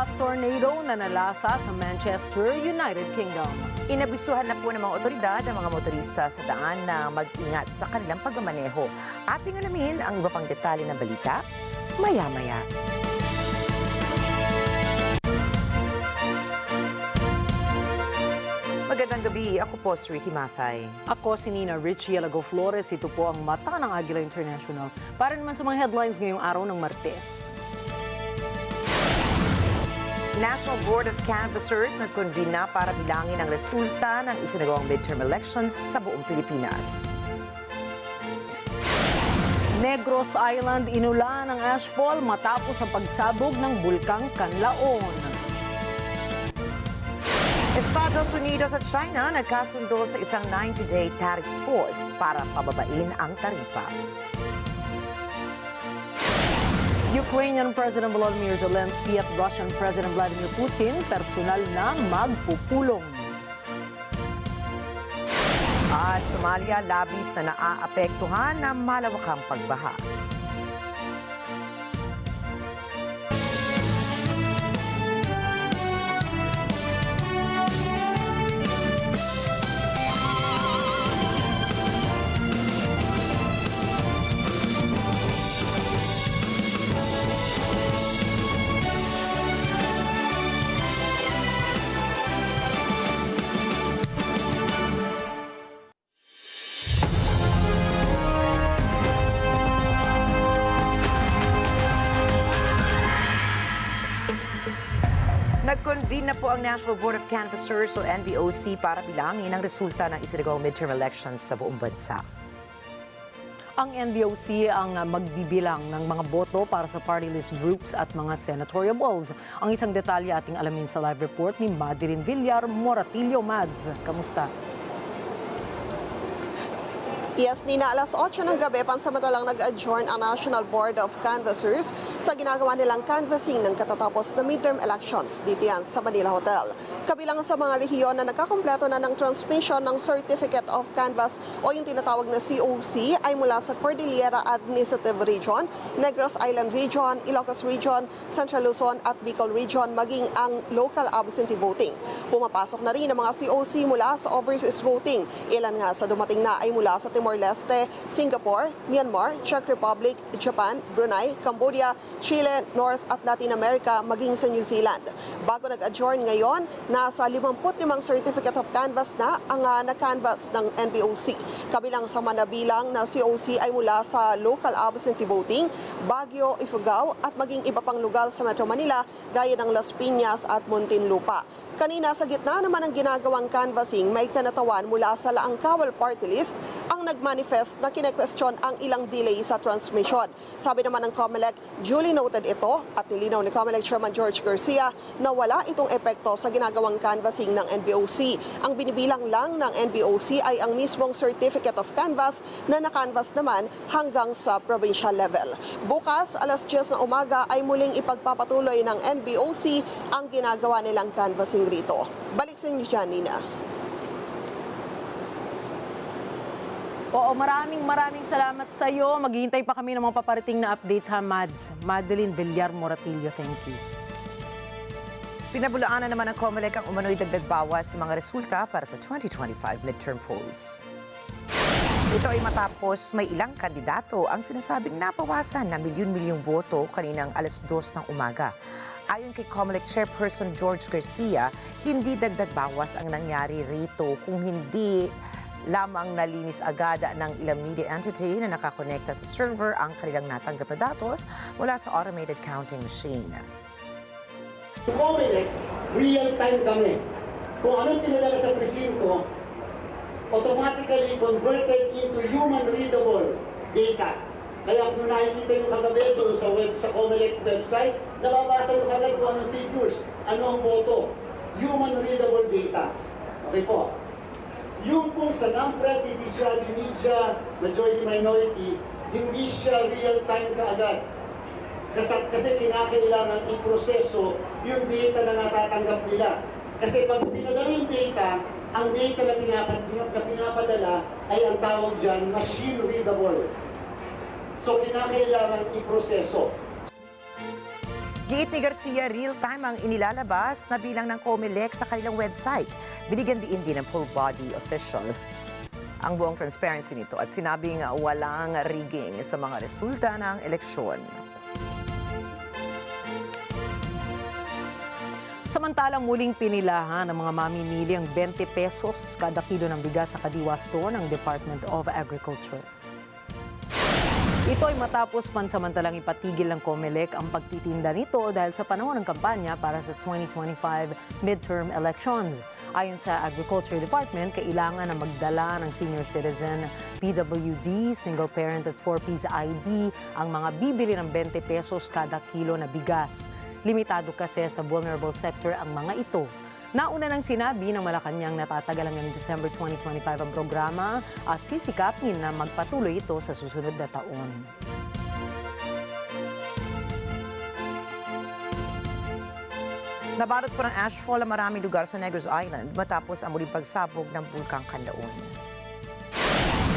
Malakas tornado na nalasa sa Manchester, United Kingdom. Inabisuhan na po ng mga otoridad ang mga motorista sa daan na mag-ingat sa kanilang pagmamaneho. Ating alamin ang iba pang detalye ng balita maya-maya. Magandang gabi, ako po si Rikki Mathay. Ako si Rikki, Alagao, Flores. Ito po ang mata ng Agila International. Para naman sa mga headlines ngayong araw ng Martes. National Board of Canvassers nag-convene na para bilangin ang resulta ng isinagawang midterm elections sa buong Pilipinas. Negros Island inulan ng ashfall matapos ang pagsabog ng bulkang Canlaon. Estados Unidos at China nagkasundo sa isang 90-day tariff pause para pababain ang taripa. Ukrainian President Volodymyr Zelensky at Russian President Vladimir Putin personal na magpupulong. At Somalia labis na naaapektuhan ng malawakang pagbaha. Nag-convene na po ang National Board of Canvassers o NBOC para bilangin ang resulta ng isinagawang midterm elections sa buong bansa. Ang NBOC ang magbibilang ng mga boto para sa party list groups at mga senatorial balls. Ang isang detalye ating alamin sa live report ni Madeline Villar Moratillo. Mads, kamusta? Yes, Nina, alas 8 ng gabi, pansamantalang nag-adjourn ang National Board of Canvassers sa ginagawa nilang canvassing ng katatapos na midterm elections dito yan sa Manila Hotel. Kabilang sa mga rehiyon na nagkakompleto na ng transmission ng Certificate of Canvass o yung tinatawag na COC ay mula sa Cordillera Administrative Region, Negros Island Region, Ilocos Region, Central Luzon at Bicol Region, maging ang local absentee voting. Pumapasok na rin ang mga COC mula sa overseas voting. Ilan nga sa dumating na ay mula sa Timor-Leste, Singapore, Myanmar, Czech Republic, Japan, Brunei, Cambodia, Chile, North at Latin America, maging sa New Zealand. Bago nag-adjourn ngayon, nasa 55 Certificate of Canvass na ang na-canvass ng NBOC. Kabilang sa manabilang na COC ay mula sa local absentee voting, Baguio, Ifugao at maging iba pang lugar sa Metro Manila gaya ng Las Piñas at Muntinlupa. Kanina sa gitna naman ng ginagawang canvassing, may kanatawan mula sa Laang Kawal Party List ang nag-manifest na kine-question ang ilang delay sa transmission. Sabi naman ng COMELEC, duly noted ito at nilinaw ni COMELEC Chairman George Garcia na wala itong epekto sa ginagawang canvassing ng NBOC. Ang binibilang lang ng NBOC ay ang mismong Certificate of Canvass na na-canvass naman hanggang sa provincial level. Bukas, alas 10 ng umaga ay muling ipagpapatuloy ng NBOC ang ginagawa nilang canvassing rito. Balik sa inyo dyan, Nina. Oo, maraming salamat sa iyo. Maghihintay pa kami ng mga paparating na updates ha, Mads. Madeline Villar Moratillo, thank you. Pinabulaanan naman ng COMELEC ang umano'y dagdag bawas sa mga resulta para sa 2025 midterm polls. Ito ay matapos may ilang kandidato ang sinasabing napawasan na milyon-milyong boto kaninang alas 2 ng umaga. Ayon kay COMELEC Chairperson George Garcia, hindi dagdag bawas ang nangyari rito kung hindi lamang nalinis agad ng ilang media entity na nakakonekta sa server ang kanilang natanggap na datos mula sa automated counting machine. COMELEC, real-time kami. Kung anong pinadala sa presinto, automatically converted into human-readable data. Kaya kung nakikita nyo kagabi doon sa COMELEC website, nababasa nyo kagad kung anong figures, ano ang boto. Human-readable data. Okay po. Yung kung sa non-private visual media, majority-minority, hindi siya real-time kaagad. Kasi kinakailangan i-proseso yung data na natatanggap nila. Kasi pag pinadala yung data, ang data na pinapadala ay ang tawag dyan, machine-readable. So, kinakailangan i-proseso. Giit ni Garcia, real-time ang inilalabas na bilang ng COMELEC sa kanilang website. Binigyan din ng full body official ang buong transparency nito at sinabing walang rigging sa mga resulta ng eleksyon. Samantalang muling pinilahan ng mga mamimili ang 20 pesos kada kilo ng bigas sa Kadiwa Store ng Department of Agriculture. Ito ay matapos pansamantalang ipatigil ng COMELEC ang pagtitinda nito dahil sa panahon ng kampanya para sa 2025 midterm elections. Ayon sa Agriculture Department, kailangan na magdala ng senior citizen, PWD, single parent at 4-piece ID ang mga bibili ng 20 pesos kada kilo na bigas. Limitado kasi sa vulnerable sector ang mga ito. Nauna nang sinabi ng Malacanang natatagalan ng December 2025 ang programa at sisikapin na magpatuloy ito sa susunod na taon. Nabalot po ng ashfall ang maraming lugar sa Negros Island matapos ang muling pagsabog ng Bulkang Kanlaon.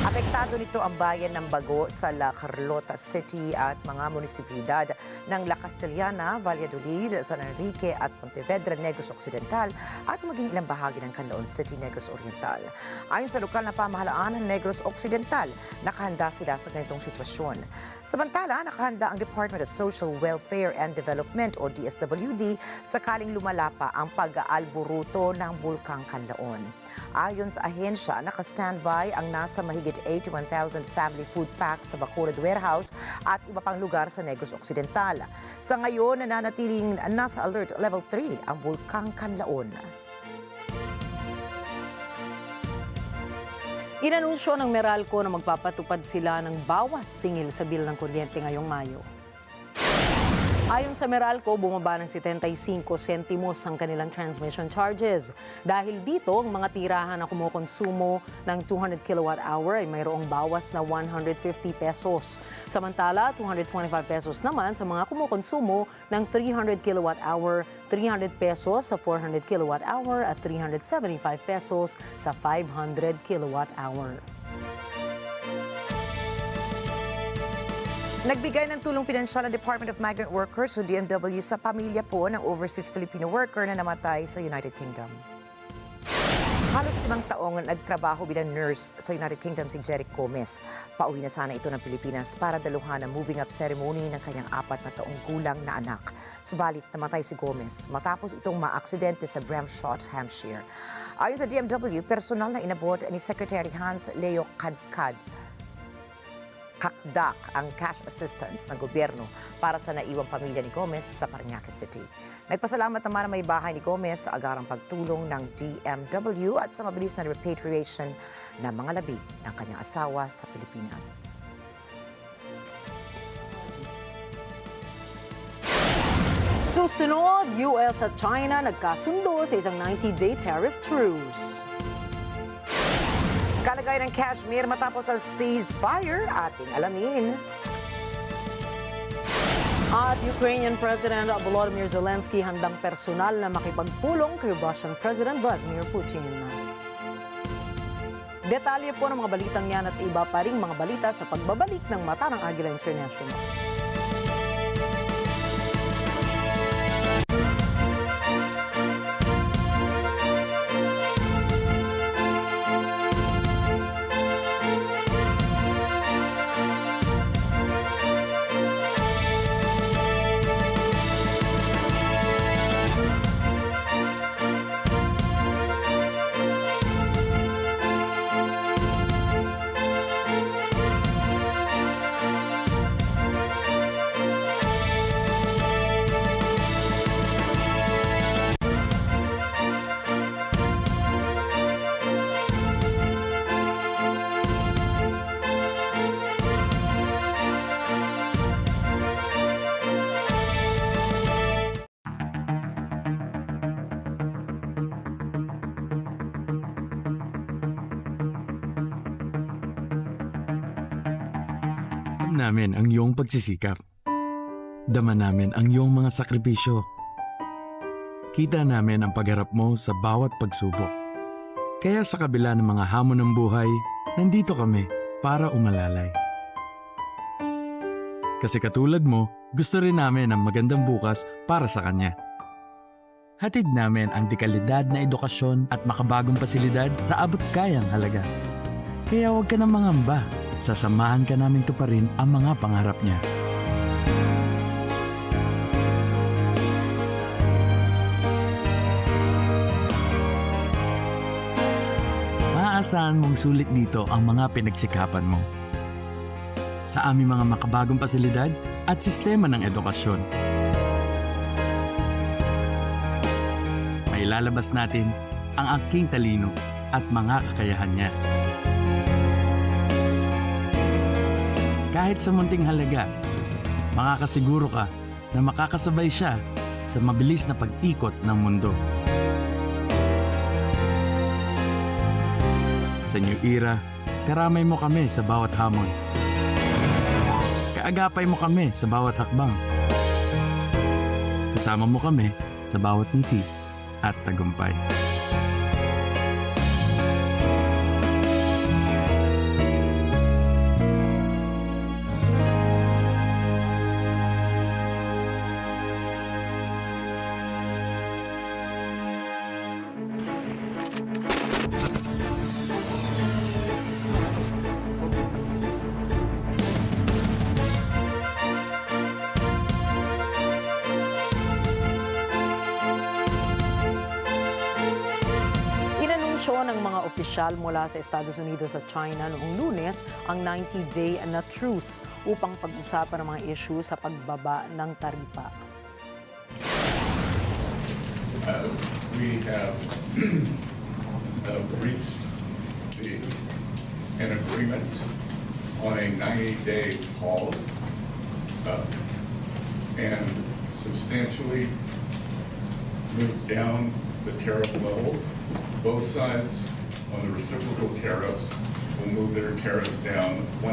Apektado nito ang bayan ng Bago sa La Carlota City at mga munisipalidad ng La Castellana, Valladolid, San Enrique at Pontevedra, Negros Occidental at maging ilang bahagi ng Canlaon City, Negros Oriental. Ayon sa lokal na pamahalaan ng Negros Occidental, nakahanda sila sa ganitong sitwasyon. Samantala, nakahanda ang Department of Social Welfare and Development o DSWD sakaling lumala pa ang pag-aalburuto ng Bulkang Kanlaon. Ayon sa ahensya, naka-standby ang nasa mahigit 81,000 family food packs sa Bacolod Warehouse at iba pang lugar sa Negros Occidental. Sa ngayon, nananatiling nasa alert level 3 ang Bulkang Kanlaon. Inanunsyo ng Meralco na magpapatupad sila ng bawas singil sa bill ng kuryente ngayong Mayo. Ayon sa Meralco, bumaba ng 75 sentimos ang kanilang transmission charges. Dahil dito, ang mga tirahan na kumukonsumo ng 200 kilowatt-hour ay mayroong bawas na 150 pesos. Samantala, 225 pesos naman sa mga kumukonsumo ng 300 kilowatt-hour, 300 pesos sa 400 kilowatt-hour at 375 pesos sa 500 kilowatt-hour. Nagbigay ng tulong pinansyal ang Department of Migrant Workers o DMW sa pamilya po ng overseas Filipino worker na namatay sa United Kingdom. Halos 5 taong nagtrabaho bilang nurse sa United Kingdom si Jeric Gomez. Pauwi na sana ito ng Pilipinas para daluhan ang moving up ceremony ng kanyang 4 na taong gulang na anak. Subalit namatay si Gomez matapos itong maaksidente sa Bramshot, Hampshire. Ayon sa DMW, personal na inabot ni Secretary Hans Leo Kakdak ang cash assistance ng gobyerno para sa naiwang pamilya ni Gomez sa Parañaque City. Nagpasalamat naman ang may bahay ni Gomez sa agarang pagtulong ng DMW at sa mabilis na repatriation ng mga labi ng kanyang asawa sa Pilipinas. Susunod, US at China nagkasundo sa isang 90-day tariff truce. Kalagayan ng Kashmir matapos ang ceasefire, ating alamin. At Ukrainian President Volodymyr Zelensky handang personal na makipagpulong kay Russian President Vladimir Putin. Detalye po ng mga balitang yan at iba pa ring mga balita sa pagbabalik ng Mata ng Agila International. Namin ang iyong pagsisikap. Dama namin ang iyong mga sakripisyo. Kita namin ang pagharap mo sa bawat pagsubok. Kaya sa kabila ng mga hamon ng buhay, nandito kami para umalalay. Kasi katulad mo, gusto rin namin ang magandang bukas para sa kanya. Hatid namin ang dekalidad na edukasyon at makabagong pasilidad sa abot kayang halaga. Kaya huwag ka na mangamba, sasamahan ka namin tuparin ang mga pangarap niya. Maaasahan mong sulit dito ang mga pinagsikapan mo. Sa aming mga makabagong pasilidad at sistema ng edukasyon. Mailalabas natin ang aking talino at mga kakayahan niya. Kahit sa munting halaga, makakasiguro ka na makakasabay siya sa mabilis na pag-ikot ng mundo. Sa new era, karamay mo kami sa bawat hamon. Kaagapay mo kami sa bawat hakbang. Kasama mo kami sa bawat ngiti at tagumpay. Ng mga opisyal mula sa Estados Unidos at China noong Lunes ang 90-day na truce upang pag-usapan ang mga issue sa pagbaba ng taripa. We have reached an agreement on a 90-day pause and substantially moved down the tariff levels. Both sides on the reciprocal tariffs will move their tariffs down 115%.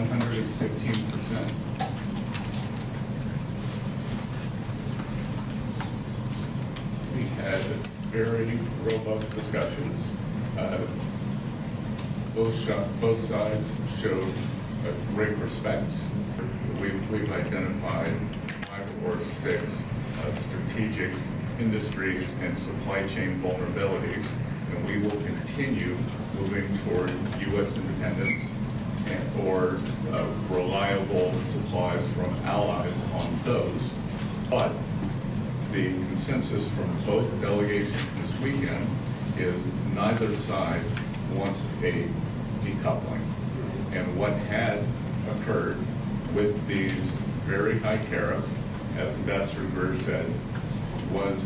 We had very robust discussions. Both sides showed a great respect. We've identified 5 or 6 strategic industries and supply chain vulnerabilities, and we will continue moving toward U.S. independence or reliable supplies from allies on those. But the consensus from both delegations this weekend is neither side wants a decoupling. And what had occurred with these very high tariffs, as Ambassador Greer said, was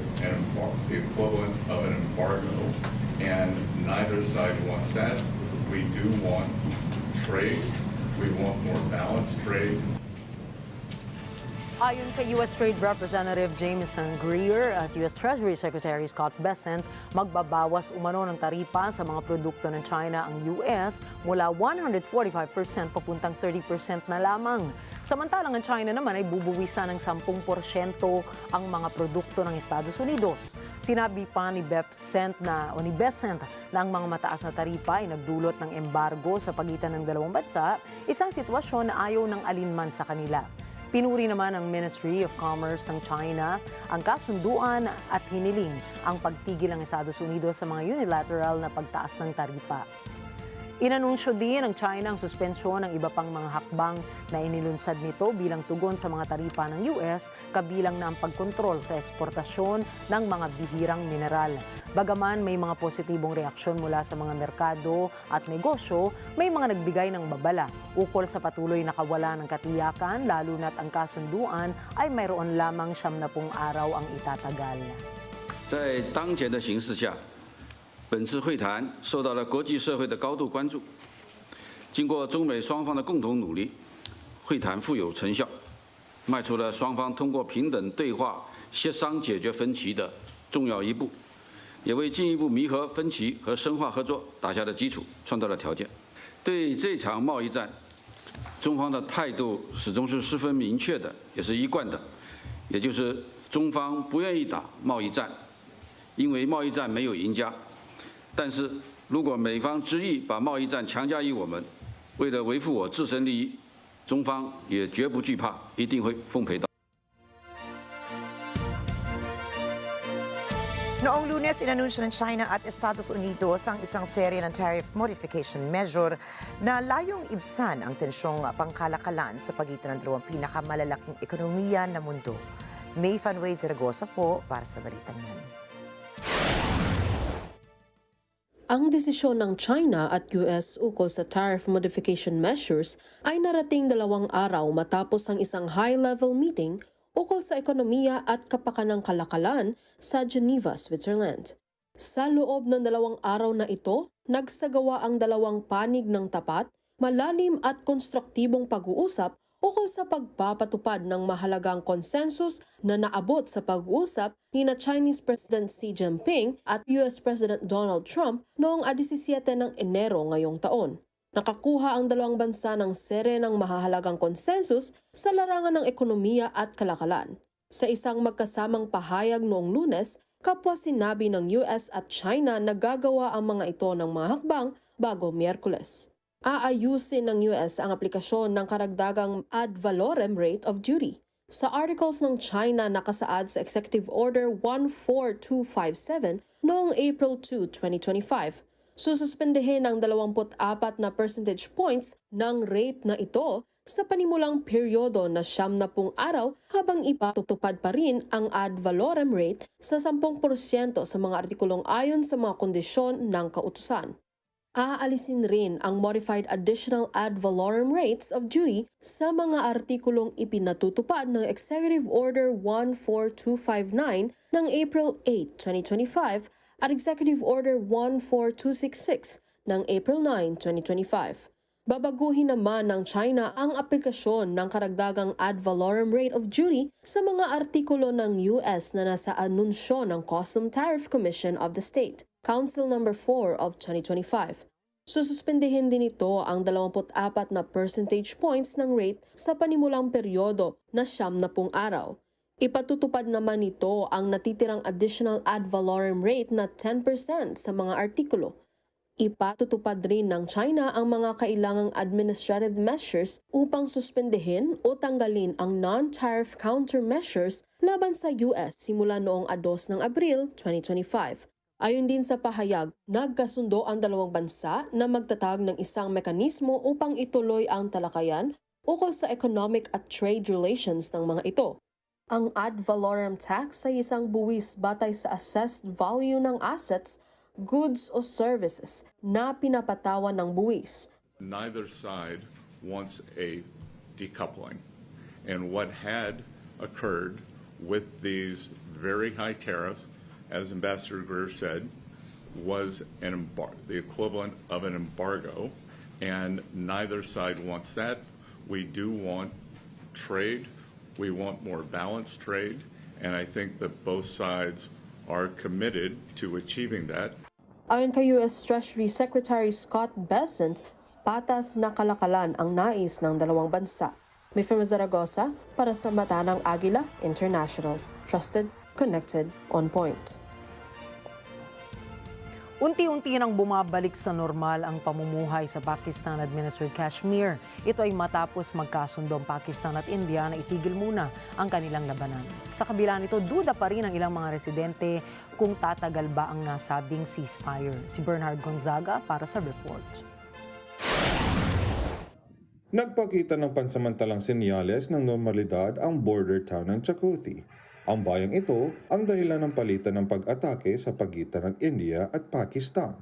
the equivalent of an embargo, and neither side wants that. We do want trade. We want more balanced trade. Ayon kay U.S. Trade Representative Jameson Greer at U.S. Treasury Secretary Scott Bessent, magbabawas umano ng taripa sa mga produkto ng China ang U.S. mula 145% papuntang 30% na lamang. Samantalang ang China naman ay bubuwisan ng 10% ang mga produkto ng Estados Unidos. Sinabi pa ni Bessent na ang mga mataas na taripa ay nagdulot ng embargo sa pagitan ng dalawang bansa, isang sitwasyon na ayaw ng alinman sa kanila. Pinuri naman ng Ministry of Commerce ng China ang kasunduan at hiniling ang pagtigil ng Estados Unidos sa mga unilateral na pagtaas ng taripa. Inanunsyo din ng China ang suspensyon ng iba pang mga hakbang na inilunsad nito bilang tugon sa mga taripa ng US, kabilang na ang pagkontrol sa eksportasyon ng mga bihirang mineral. Bagaman may mga positibong reaksyon mula sa mga merkado at negosyo, may mga nagbigay ng babala ukol sa patuloy na kawalan ng katiyakan, lalo na't ang kasunduan ay mayroon lamang 70 araw ang itatagal. 在当前的形势下，本次会谈受到了国际社会的高度关注。经过中美双方的共同努力，会谈富有成效，迈出了双方通过平等对话协商解决分歧的重要一步，也为进一步弥合分歧和深化合作打下了基础，创造了条件。对这场贸易战，中方的态度始终是十分明确的，也是一贯的，也就是中方不愿意打贸易战，因为贸易战没有赢家。但是，如果美方执意把贸易战强加于我们，为了维护我自身利益，中方也绝不惧怕，一定会奉陪到。Noong Lunes, inanunsyo ng China at Estados Unidos ang isang serye ng tariff modification measure na layong ibsan ang tensyong pangkalakalan sa pagitan ng dalawang pinakamalalaking ekonomiya ng mundo. May Fanway Zaragoza po para sa balitang yan. Ang desisyon ng China at US ukol sa tariff modification measures ay narating 2 araw matapos ang isang high-level meeting ukol sa ekonomiya at kapakanang kalakalan sa Geneva, Switzerland. Sa loob ng 2 araw na ito, nagsagawa ang dalawang panig ng tapat, malalim at konstruktibong pag-uusap ukol sa pagpapatupad ng mahalagang konsensus na naabot sa pag-uusap ni na Chinese President Xi Jinping at US President Donald Trump noong 17 ng Enero ngayong taon. Nakakuha ang dalawang bansa ng serye ng mahahalagang konsensus sa larangan ng ekonomiya at kalakalan. Sa isang magkasamang pahayag noong Lunes, kapwa sinabi ng US at China na gagawa ang mga ito ng mga hakbang bago Miyerkules. Aayusin ng US ang aplikasyon ng karagdagang ad valorem rate of duty. Sa articles ng China nakasaad sa Executive Order 14257 noong April 2, 2025. Sususpendehin ang 24 na percentage points ng rate na ito sa panimulang peryodo na 70 araw habang ipatutupad pa rin ang ad valorem rate sa 10% sa mga artikulong ayon sa mga kondisyon ng kautusan. Aalisin rin ang modified additional ad valorem rates of duty sa mga artikulong ipinatutupad ng Executive Order 14259 ng April 8, 2025 at Executive Order 14266 ng April 9, 2025. Babaguhin naman ng China ang aplikasyon ng karagdagang ad valorem rate of duty sa mga artikulo ng US na nasa anunsyo ng Custom Tariff Commission of the State, Council No. 4 of 2025. Sususpendehin din ito ang 24 na percentage points ng rate sa panimulang peryodo na 70 araw. Ipatutupad naman nito ang natitirang additional ad valorem rate na 10% sa mga artikulo. Ipatutupad rin ng China ang mga kailangang administrative measures upang suspendehin o tanggalin ang non-tariff countermeasures laban sa US simula noong 2 ng Abril 2025. Ayon din sa pahayag, nagkasundo ang dalawang bansa na magtatag ng isang mekanismo upang ituloy ang talakayan ukol sa economic at trade relations ng mga ito. Ang ad valorem tax ay isang buwis batay sa assessed value ng assets, goods o services na pinapatawan ng buwis. Neither side wants a decoupling. And what had occurred with these very high tariffs, as Ambassador Greer said, was the equivalent of an embargo, and neither side wants that. We do want trade. We want more balanced trade, and I think that both sides are committed to achieving that. Ayon kay US Treasury Secretary Scott Bessent, patas na kalakalan ang nais ng dalawang bansa. May Zaragoza para sa mata ng Agila International. Trusted, connected, on point. Unti-unti nang bumabalik sa normal ang pamumuhay sa Pakistan-administered Kashmir. Ito ay matapos magkasundo ang Pakistan at India na itigil muna ang kanilang labanan. Sa kabila nito, duda pa rin ang ilang mga residente kung tatagal ba ang nasabing ceasefire. Si Bernard Gonzaga para sa report. Nagpakita ng pansamantalang senyales ng normalidad ang border town ng Chakothy. Ang bayang ito ang dahilan ng palitan ng pag-atake sa pagitan ng India at Pakistan.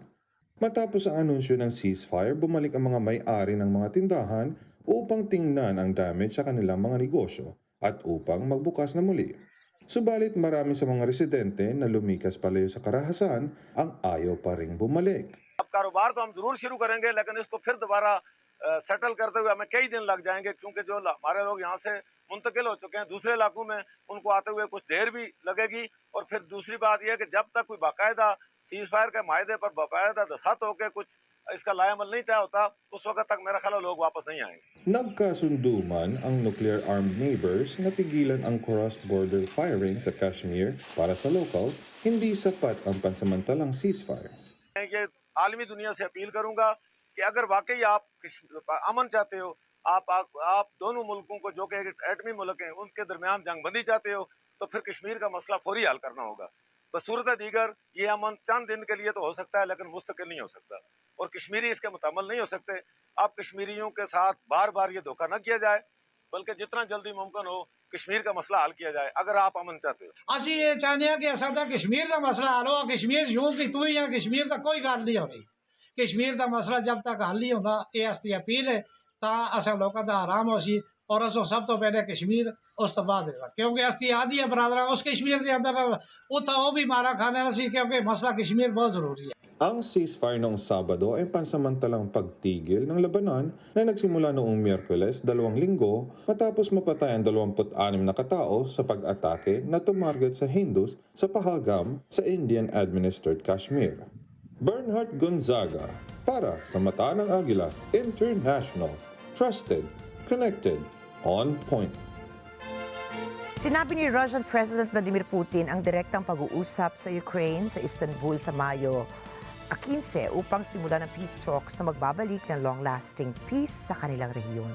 Matapos ang anunsyo ng ceasefire, bumalik ang mga may-ari ng mga tindahan upang tingnan ang damage sa kanilang mga negosyo at upang magbukas na muli. Subalit marami sa mga residente na lumikas palayo sa karahasan ang ayaw pa ring bumalik. कारोबार तो हम जरूर शुरू करेंगे लेकिन इसको फिर दोबारा सेटल करते हुए हमें कई दिन लग जाएंगे क्योंकि जो हमारे लोग यहाँ से मुंतकिल हो चुके हैं दूसरे इलाकों में उनको आते हुए कुछ देर भी लगेगी और फिर दूसरी बात यह है कि जब तक कोई बाकायदा सीज फायर के मायदे पर बाकायदा दस्तखत होकर कुछ इसका लाएमल नहीं तय होता उस वक्त तक मेरा ख्याल लोग वापस नहीं आएंगे. Nagkasundo man ang nuclear-armed neighbors na tigilan ang cross-border firing sa Kashmir para sa locals, hindi sapat ang pansamantalang ceasefire. ये आलमी दुनिया से अपील करूंगा कि अगर वाकई आप अमन चाहते हो आप दोनों मुल्कों को जो कि एटमी मुल्क हैं उनके दरमियान जंगबंदी चाहते हो तो फिर कश्मीर का मसला फौरी हल करना होगा बसूरत दीगर ये अमन चंद दिन के लिए तो हो सकता है, लेकिन मुस्तकिल नहीं हो सकता, और कश्मीरी इसके मुतमल नहीं हो सकते। अब कश्मीरियों के साथ बार बार ये धोखा न किया जाए, बल्कि जितना जल्दी मुमकिन हो कश्मीर का मसला हल किया जाए, अगर आप अमन चाहते हो। ਅਸੀਂ ਇਹ ਚਾਹੁੰਦੇ ਹਾਂ ਕਿ ਸਾਡਾ ਕਸ਼ਮੀਰ ਦਾ ਮਸਲਾ ਹੱਲ ਹੋ। ਕਸ਼ਮੀਰ ਯੂੰ ਕਿ ਤੂੰ ਜਾਂ ਕਸ਼ਮੀਰ ਦਾ ਕੋਈ ਗੱਲ ਨਹੀਂ ਹੋ ਰਹੀ। ਕਸ਼ਮੀਰ ਦਾ ਮਸਲਾ ਜਦ ਤੱਕ ਹੱਲ ਨਹੀਂ ਹੁੰਦਾ, ਇਹ ਅਸਤੀ ਅਪੀਲ ਹੈ ਤਾਂ ਅਸਾਂ ਲੋਕਾਂ ਦਾ ਆਰਾਮ ਹੋ ਸੀ। ਔਰ ਅਸੋਂ ਸਭ ਤੋਂ ਪਹਿਲੇ ਕਸ਼ਮੀਰ, ਉਸ ਤੋਂ ਬਾਅਦ ਕਿਉਂਕਿ ਅਸਤੀ ਆਦੀ ਬਰਾਦਰਾਂ ਉਸ ਕਸ਼ਮੀਰ ਦੇ ਅੰਦਰ ਉੱਥਾ ਉਹ ਵੀ ਮਾਰਾ ਖਾਣਾ ਸੀ, ਕਿਉਂਕਿ ਮਸਲਾ ਕਸ਼ਮੀਰ ਬਹੁਤ ਜ਼ਰੂਰੀ ਹੈ। Ang ceasefire noong Sabado ay pansamantalang pagtigil ng labanan na nagsimula noong Miyerkules 2 linggo matapos mapatay ang 26 na katao sa pag-atake na tumarget sa Hindus sa Pahalgam sa Indian-administered Kashmir. Bernhard Gonzaga para sa Mata ng Agila International. Trusted, connected, on point. Sinabi ni Russian President Vladimir Putin ang direktang pag-uusap sa Ukraine sa Istanbul sa Mayo 15 upang simulan ang peace talks na magbabalik ng long-lasting peace sa kanilang rehiyon.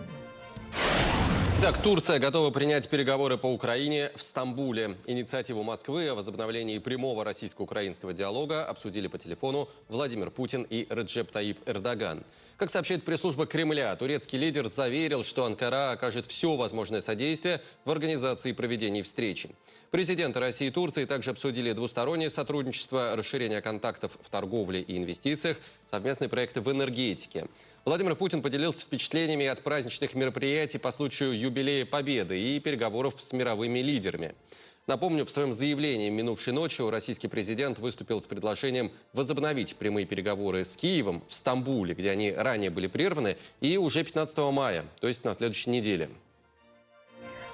Итак, Турция готова принять переговоры по Украине в Стамбуле. Инициативу Москвы о возобновлении прямого российско-украинского диалога обсудили по телефону Владимир Путин и Реджеп Таyyip Эрдоган. Как сообщает пресс-служба Кремля, турецкий лидер заверил, что Анкара окажет все возможное содействие в организации и проведении встречи. Президенты России и Турции также обсудили двустороннее сотрудничество, расширение контактов в торговле и инвестициях, совместные проекты в энергетике. Владимир Путин поделился впечатлениями от праздничных мероприятий по случаю юбилея Победы и переговоров с мировыми лидерами. Напомню, в своем заявлении минувшей ночью российский президент выступил с предложением возобновить прямые переговоры с Киевом в Стамбуле, где они ранее были прерваны, и уже 15 мая, то есть на следующей неделе.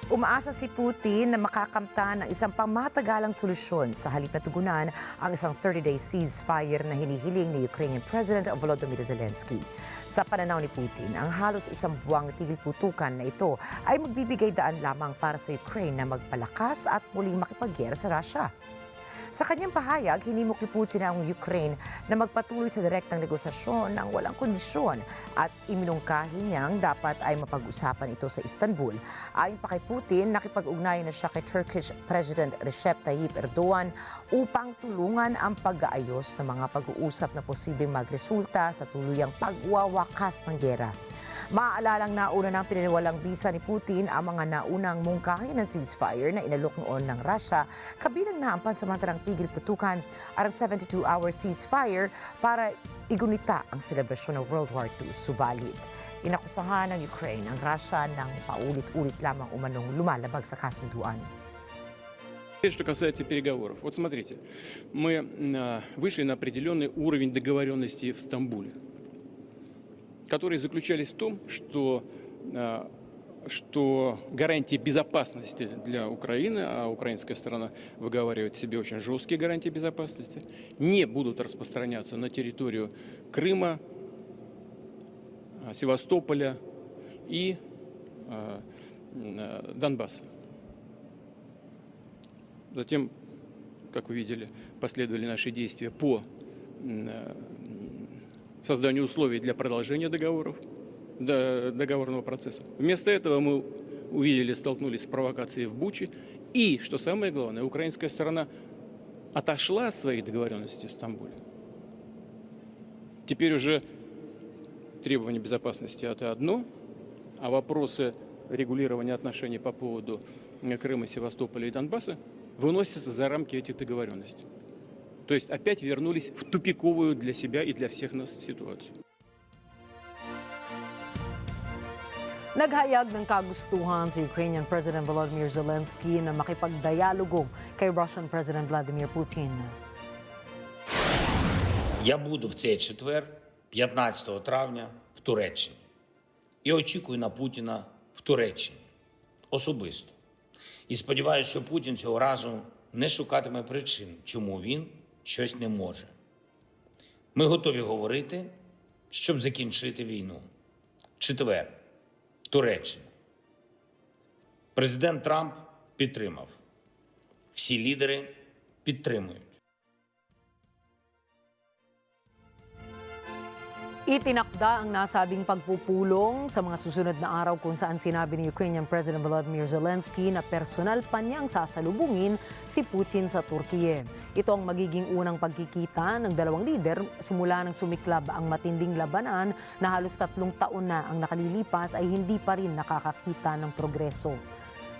Umaasa si Putin na makakamtan ng isang pangmatagalang solusyon sa halip na tugunan ang isang 30-day ceasefire na hinihiling ni Ukrainian President Volodymyr Zelensky. Sa pananaw ni Putin, ang halos isang buwang tigil putukan na ito ay magbibigay daan lamang para sa Ukraine na magpalakas at muling makipaggera sa Russia. Sa kanyang pahayag, hinimok ni Putin ang Ukraine na magpatuloy sa direktang negosasyon ng walang kondisyon at iminungkahi niyang dapat ay mapag-usapan ito sa Istanbul. Ayon pa kay Putin, nakipag-ugnayan na siya kay Turkish President Recep Tayyip Erdogan upang tulungan ang pag-aayos ng mga pag-uusap na posibleng magresulta sa tuluyang pagwawakas ng gera. Maaalalang nauna ng pinaniwalang bisa ni Putin ang mga naunang mungkahi ng ceasefire na inalok noon ng Russia, kabilang na ang pansamantalang tigil putukan at ang 72-hour ceasefire para igunita ang selebrasyon ng World War II. Subalit, inakusahan ng Ukraine ang Russia ng paulit-ulit lamang umanong lumalabag sa kasunduan. Что касается переговоров, вот смотрите, мы вышли на определенный уровень договоренности в Стамбуле, которые заключались в том, что гарантии безопасности для Украины, а украинская сторона выговаривает себе очень жесткие гарантии безопасности, не будут распространяться на территорию Крыма, Севастополя и Донбасса. Затем, как вы видели, последовали наши действия по созданию условий для продолжения договорного процесса. Вместо этого мы столкнулись с провокацией в Буче. И, что самое главное, украинская сторона отошла от своих договоренностей в Стамбуле. Теперь уже требования безопасности – это одно, а вопросы регулирования отношений по поводу Крыма, Севастополя и Донбасса выносятся за рамки этих договоренностей. То есть опять вернулись в тупиковую для себя и для всех нас ситуацию. Naghayag ng kagustuhan si Ukrainian President Volodymyr Zelensky na makipagdialogo kay Russian President Vladimir Putin. Я буду в цей четвер, 15 травня, в Туреччині. І очікую на Путіна в Туреччині. Особисто. І сподіваюся, що Путін цього разу не шукатиме причин, чому він щось не може. Ми готові говорити, щоб закінчити війну. Четвер. Туреччина. Президент Трамп підтримав. Всі лідери підтримують. Itinakda ang nasabing pagpupulong sa mga susunod na araw kung saan sinabi ni Ukrainian President Volodymyr Zelensky na personal pa niyang sasalubungin si Putin sa Turkiye. Ito ang magiging unang pagkikita ng dalawang lider simula nang sumiklab ang matinding labanan na halos 3 taon na ang nakalilipas ay hindi pa rin nakakakita ng progreso.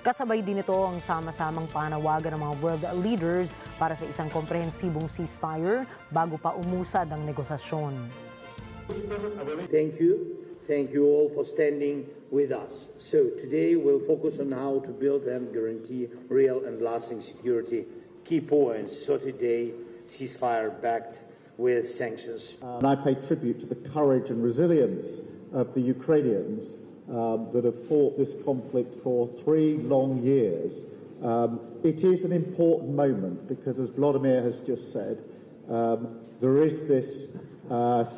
Kasabay din ito ang sama-samang panawagan ng mga world leaders para sa isang komprehensibong ceasefire bago pa umusad ang negosasyon. Thank you. Thank you all for standing with us. So today we'll focus on how to build and guarantee real and lasting security. Key points, 30-day ceasefire backed with sanctions. And I pay tribute to the courage and resilience of the Ukrainians that have fought this conflict for 3 long years. It is an important moment because, as Vladimir has just said, there is this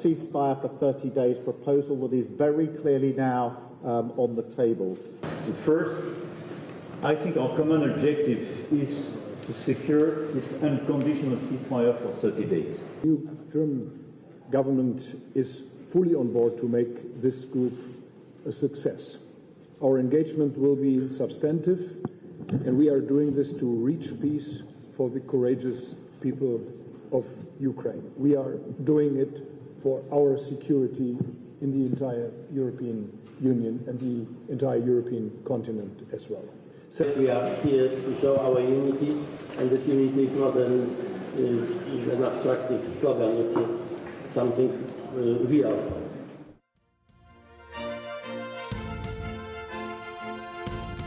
ceasefire for 30 days proposal that is very clearly now on the table. First, I think our common objective is to secure this unconditional ceasefire for 30 days. The new German government is fully on board to make this group a success. Our engagement will be substantive, and we are doing this to reach peace for the courageous people of Ukraine. We are doing it for our security in the entire European Union and the entire European continent as well. So we are here to show our unity, and this unity is not an abstract slogan, it's something real.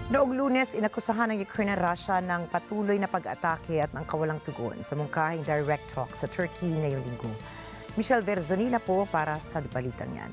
Noong Lunes, inakusahan ng Ukraine at Russia ng patuloy na pag-atake at ng kawalang tugon sa mungkahing direct talk sa Turkey ngayong linggo. Michelle Verzonila po para sa balitang yan.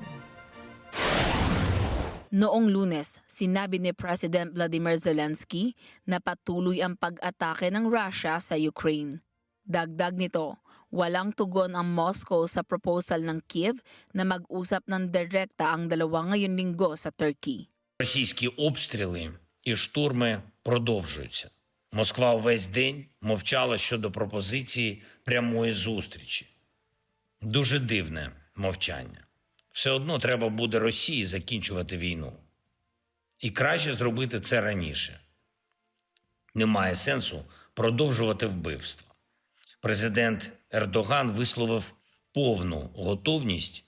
Noong Lunes, sinabi ni President Volodymyr Zelensky na patuloy ang pag-atake ng Russia sa Ukraine. Dagdag nito, walang tugon ang Moscow sa proposal ng Kiev na mag-usap ng direkta ang dalawa ngayong linggo sa Turkey. Російські обстріли і штурми продовжуються. Москва увесь день мовчала щодо пропозиції прямої зустрічі. Дуже дивне мовчання. Все одно треба буде Росії закінчувати війну. І краще зробити це раніше. Немає сенсу продовжувати вбивство. Президент Ердоган висловив повну готовність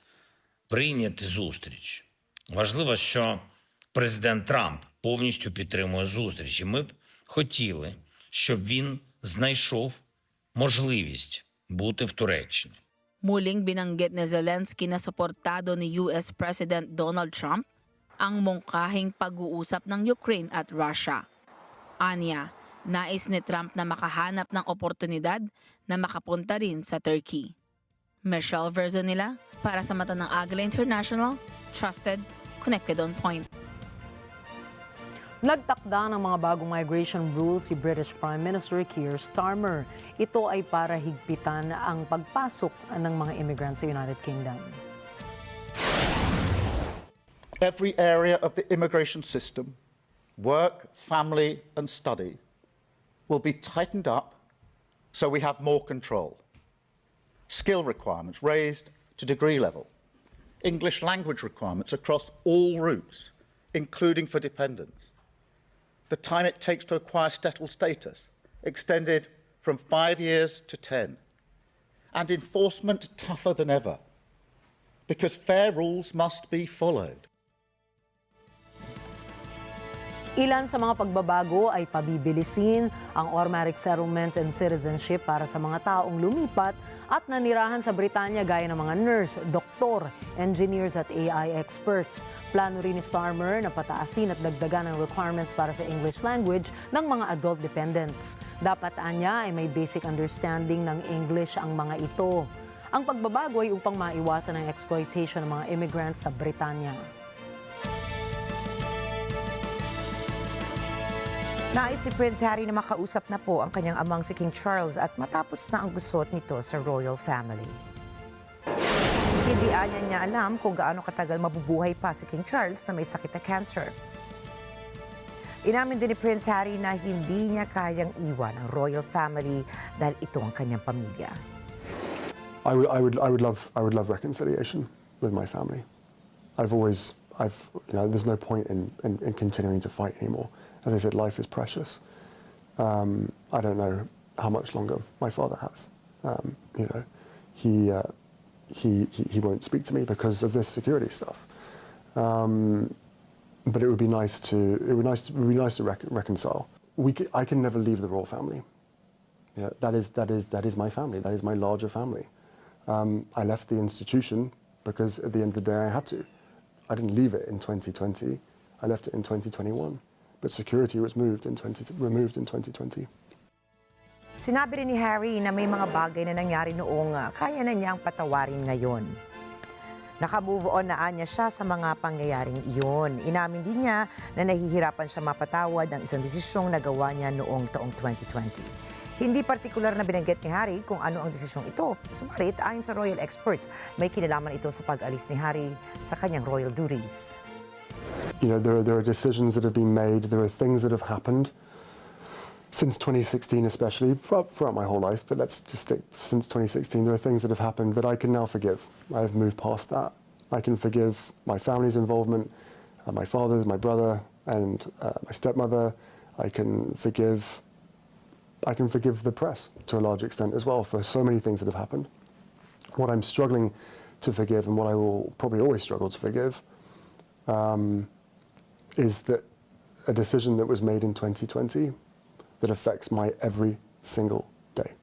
прийняти зустріч. Важливо, що президент Трамп повністю підтримує зустріч. І ми б хотіли, щоб він знайшов можливість бути в Туреччині. Muling binanggit ni Zelensky na suportado ni US President Donald Trump ang mungkahing pag-uusap ng Ukraine at Russia. Anya, nais ni Trump na makahanap ng oportunidad na makapunta rin sa Turkey. Michelle Verzonila para sa mata ng Agila International, trusted, connected on point. Nagtakda ng mga bagong migration rules si British Prime Minister Keir Starmer. Ito ay para higpitan ang pagpasok ng mga immigrants sa United Kingdom. Every area of the immigration system, work, family and study, will be tightened up so we have more control. Skill requirements raised to degree level. English language requirements across all routes, including for dependents. The time it takes to acquire settled status extended from 5 years to 10. And enforcement tougher than ever, because fair rules must be followed. Ilan sa mga pagbabago ay pabibilisin ang automatic settlement and citizenship para sa mga taong lumipat at nanirahan sa Britanya gaya ng mga nurse, doktor, engineers at AI experts. Plano rin ni Starmer na pataasin at dagdagan ang requirements para sa English language ng mga adult dependents. Dapat anya ay may basic understanding ng English ang mga ito. Ang pagbabago ay upang maiwasan ang exploitation ng mga immigrants sa Britanya. Nais si Prince Harry na makausap na po ang kanyang amang si King Charles at matapos na ang gusot nito sa royal family. Hindi niya alam kung gaano katagal mabubuhay pa si King Charles na may sakit na cancer. Inamin din ni Prince Harry na hindi niya kayang iwan ang royal family dahil ito ang kanyang pamilya. I would love reconciliation. with my family. There's no point in continuing to fight anymore. As I said, life is precious. I don't know how much longer my father has. He won't speak to me because of this security stuff. But it would be nice to reconcile. I can never leave the royal family. Yeah, that is my family. That is my larger family. I left the institution because at the end of the day I had to. I didn't leave it in 2020. I left it in 2021. But security was removed in 2020. Sinabi rin ni Harry na may mga bagay na nangyari noong kaya na niyang patawarin ngayon. Naka-move on na anya siya sa mga pangyayaring iyon. Inamin din niya na nahihirapan siya mapatawad ang isang desisyong nagawa niya noong taong 2020. Hindi partikular na binanggit ni Harry kung ano ang desisyong ito. Subalit, ayon sa royal experts, may kinalaman ito sa pag-alis ni Harry sa kanyang royal duties. There are decisions that have been made, there are things that have happened since 2016 especially, throughout my whole life, but let's just stick since 2016, there are things that have happened that I can now forgive. I've moved past that. I can forgive my family's involvement, my father's, my brother, and my stepmother. I can forgive the press to a large extent as well for so many things that have happened. What I'm struggling to forgive, and what I will probably always struggle to forgive, is that a decision that was made in 2020 that affects my every single day.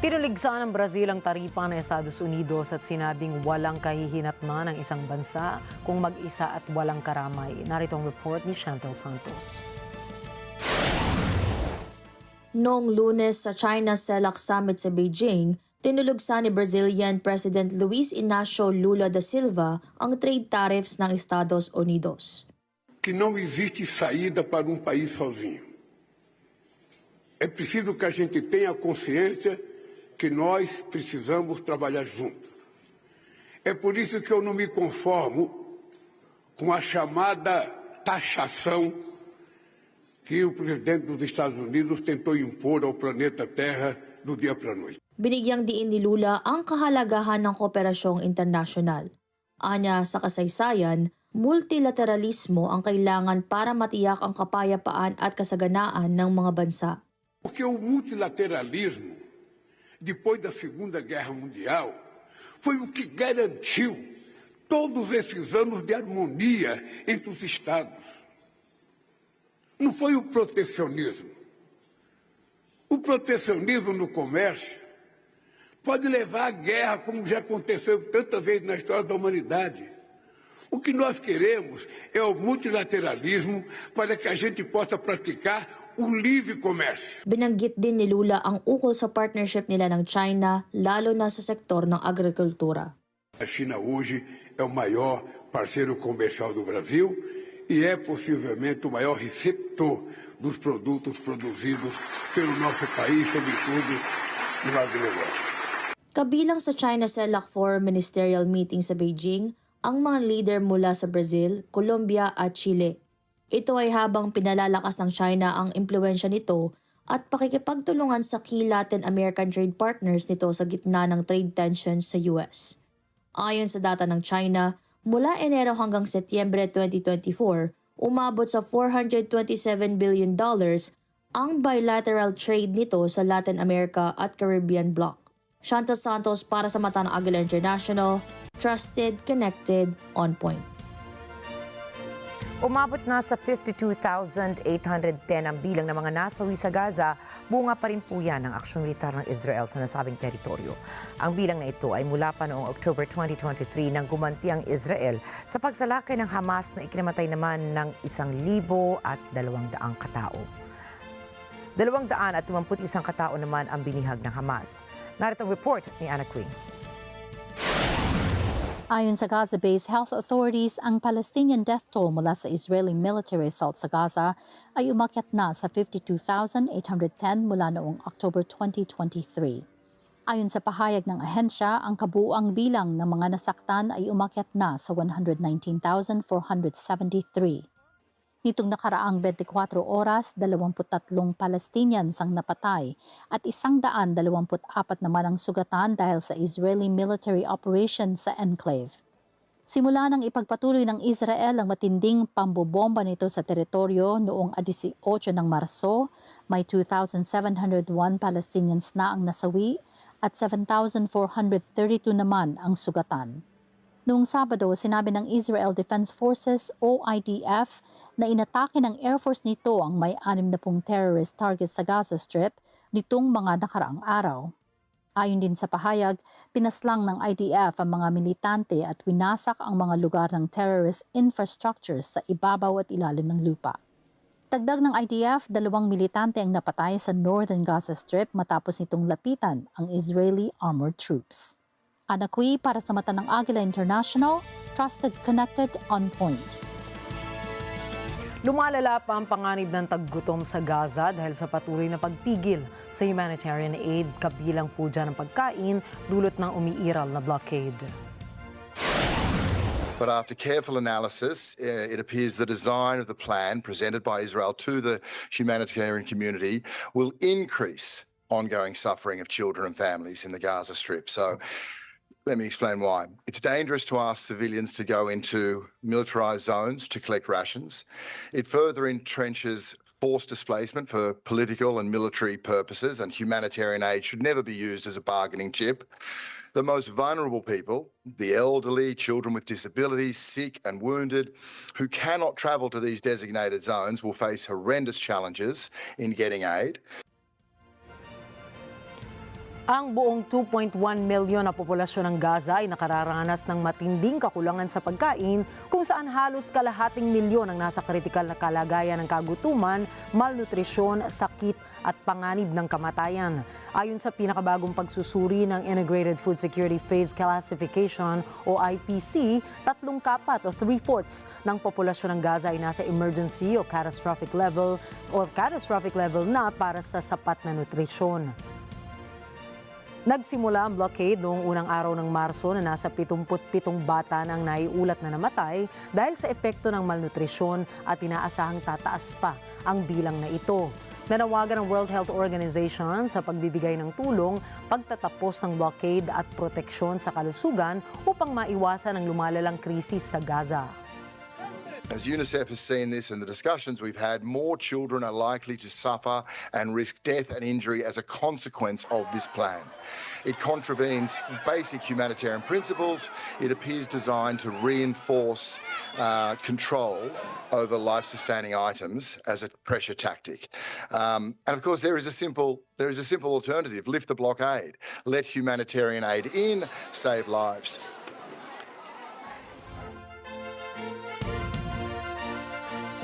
Tinuligsa ng Brazil ang taripa ng Estados Unidos at sinabing walang kahihinatnan ng isang bansa kung mag-isa at walang karamay. Narito ang report ni Chantel Santos. Noong Lunes sa China CELAC Summit sa Beijing, tinulugsa ni Brazilian President Luiz Inácio Lula da Silva ang trade tariffs ng Estados Unidos. Que não existe saída para país sozinho. É preciso que a gente tenha consciência que nós precisamos trabalhar juntos. É por isso que eu não me conformo com a chamada taxação que o presidente dos Estados Unidos tentou impor ao planeta Terra do dia para a noite. Binigyang diin ni Lula ang kahalagahan ng kooperasyong internasyonal. Anya sa kasaysayan, multilateralismo ang kailangan para matiyak ang kapayapaan at kasaganaan ng mga bansa. Porque o multilateralismo, depois da Segunda Guerra Mundial, foi o que garantiu todos esses anos de harmonia entre os Estados. Não foi o protecionismo. O protecionismo no comércio pode levar à guerra, como já aconteceu tantas vezes na história da humanidade. O que nós queremos é o multilateralismo para que a gente possa praticar o livre comércio. Binanggit din ni Lula ang ukol sa partnership nila ng China, lalo na sa sektor ng agrikultura. A China hoje é o maior parceiro comercial do Brasil e é possivelmente o maior receptor dos produtos produzidos pelo nosso país, sobretudo no agronegócio. Kabilang sa China CELAC Forum Ministerial Meeting sa Beijing, ang mga leader mula sa Brazil, Colombia at Chile. Ito ay habang pinalalakas ng China ang impluwensya nito at pakikipagtulungan sa key Latin American trade partners nito sa gitna ng trade tensions sa US. Ayon sa data ng China, mula Enero hanggang Setyembre 2024, umabot sa $427 billion ang bilateral trade nito sa Latin America at Caribbean bloc. Chantel Santos para sa mata ng Agila International, trusted, connected, on point. Umabot na sa 52,810 ang bilang ng mga nasawi sa Gaza, bunga pa rin po yan ng aksyon militar ng Israel sa nasabing teritoryo. Ang bilang na ito ay mula pa noong October 2023 nang gumanti ang Israel sa pagsalakay ng Hamas na ikinamatay naman ng 1,200 katao. 251 katao naman ang binihag ng Hamas. Narito ang report ni Anna Queen. Ayon sa Gaza-based health authorities, ang Palestinian death toll mula sa Israeli military assault sa Gaza ay umakyat na sa 52,810 mula noong October 2023. Ayon sa pahayag ng ahensya, ang kabuuang bilang ng mga nasaktan ay umakyat na sa 119,473. Nitong nakaraang 24 oras, 23 Palestinians ang napatay at 124 naman ang sugatan dahil sa Israeli military operation sa enclave. Simula nang ipagpatuloy ng Israel ang matinding pambobomba nito sa teritoryo noong 18 ng Marso, may 2,701 Palestinians na ang nasawi at 7,432 naman ang sugatan. Noong Sabado, sinabi ng Israel Defense Forces o IDF na inatake ng Air Force nito ang may 60 terrorist targets sa Gaza Strip nitong mga nakaraang araw. Ayon din sa pahayag, pinaslang ng IDF ang mga militante at winasak ang mga lugar ng terrorist infrastructures sa ibabaw at ilalim ng lupa. Dagdag ng IDF, 2 militante ang napatay sa Northern Gaza Strip matapos nitong lapitan ang Israeli armored troops. Anakwi para sa mata ng Agila International, trusted, connected, on point. Lumalala pa ang panganib ng taggutom sa Gaza dahil sa patuloy na pagpigil sa humanitarian aid, kabilang po dyan ang pagkain dulot ng umiiral na blockade. But after careful analysis, it appears the design of the plan presented by Israel to the humanitarian community will increase ongoing suffering of children and families in the Gaza Strip. So let me explain why. It's dangerous to ask civilians to go into militarized zones to collect rations. It further entrenches forced displacement for political and military purposes, and humanitarian aid should never be used as a bargaining chip. The most vulnerable people, the elderly, children with disabilities, sick and wounded, who cannot travel to these designated zones will face horrendous challenges in getting aid. Ang buong 2.1 milyon na populasyon ng Gaza ay nakararanas ng matinding kakulangan sa pagkain kung saan halos kalahating milyon ang nasa kritikal na kalagayan ng kagutuman, malnutrisyon, sakit at panganib ng kamatayan. Ayon sa pinakabagong pagsusuri ng Integrated Food Security Phase Classification o IPC, 3/4 o 3/4 ng populasyon ng Gaza ay nasa emergency o catastrophic level na para sa sapat na nutrisyon. Nagsimula ang blockade noong unang araw ng Marso na nasa 77 bata na ang naiulat na namatay dahil sa epekto ng malnutrisyon at inaasahang tataas pa ang bilang na ito. Nanawagan ng World Health Organization sa pagbibigay ng tulong, pagtatapos ng blockade at proteksyon sa kalusugan upang maiwasan ang lumalalang krisis sa Gaza. As UNICEF has seen this in the discussions we've had, more children are likely to suffer and risk death and injury as a consequence of this plan. It contravenes basic humanitarian principles. It appears designed to reinforce control over life-sustaining items as a pressure tactic. And of course, there is a simple alternative: lift the blockade, let humanitarian aid in, save lives.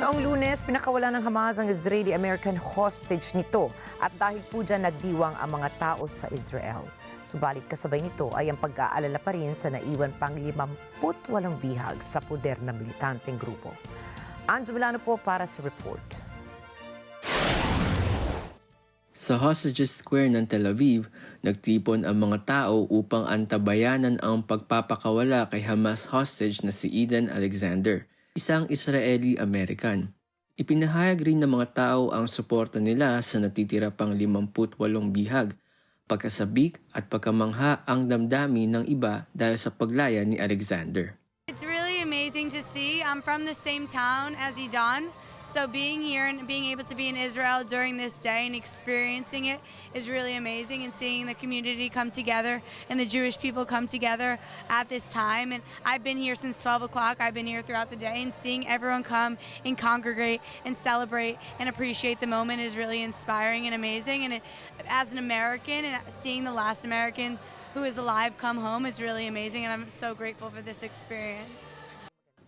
Noong Lunes, pinakawalan ng Hamas ang Israeli-American hostage nito at dahil po dyan nagdiwang ang mga tao sa Israel. Subalit kasabay nito ay ang pag-aalala pa rin sa naiwan pang 58 bihag sa poder na militanteng grupo. Anjo Milano po para sa report. Sa Hostages Square ng Tel Aviv, nagtipon ang mga tao upang antabayanan ang pagpapakawala kay Hamas hostage na si Eden Alexander, isang Israeli-American. Ipinahayag rin ng mga tao ang suporta nila sa natitira pang 58 bihag, pagkasabik at pagkamangha ang damdamin ng iba dahil sa paglaya ni Alexander. It's really amazing to see. I'm from the same town as Idan. So being here and being able to be in Israel during this day and experiencing it is really amazing, and seeing the community come together and the Jewish people come together at this time. And I've been here since 12 o'clock. I've been here throughout the day, and seeing everyone come and congregate and celebrate and appreciate the moment is really inspiring and amazing. And as an American, and seeing the last American who is alive come home is really amazing, and I'm so grateful for this experience.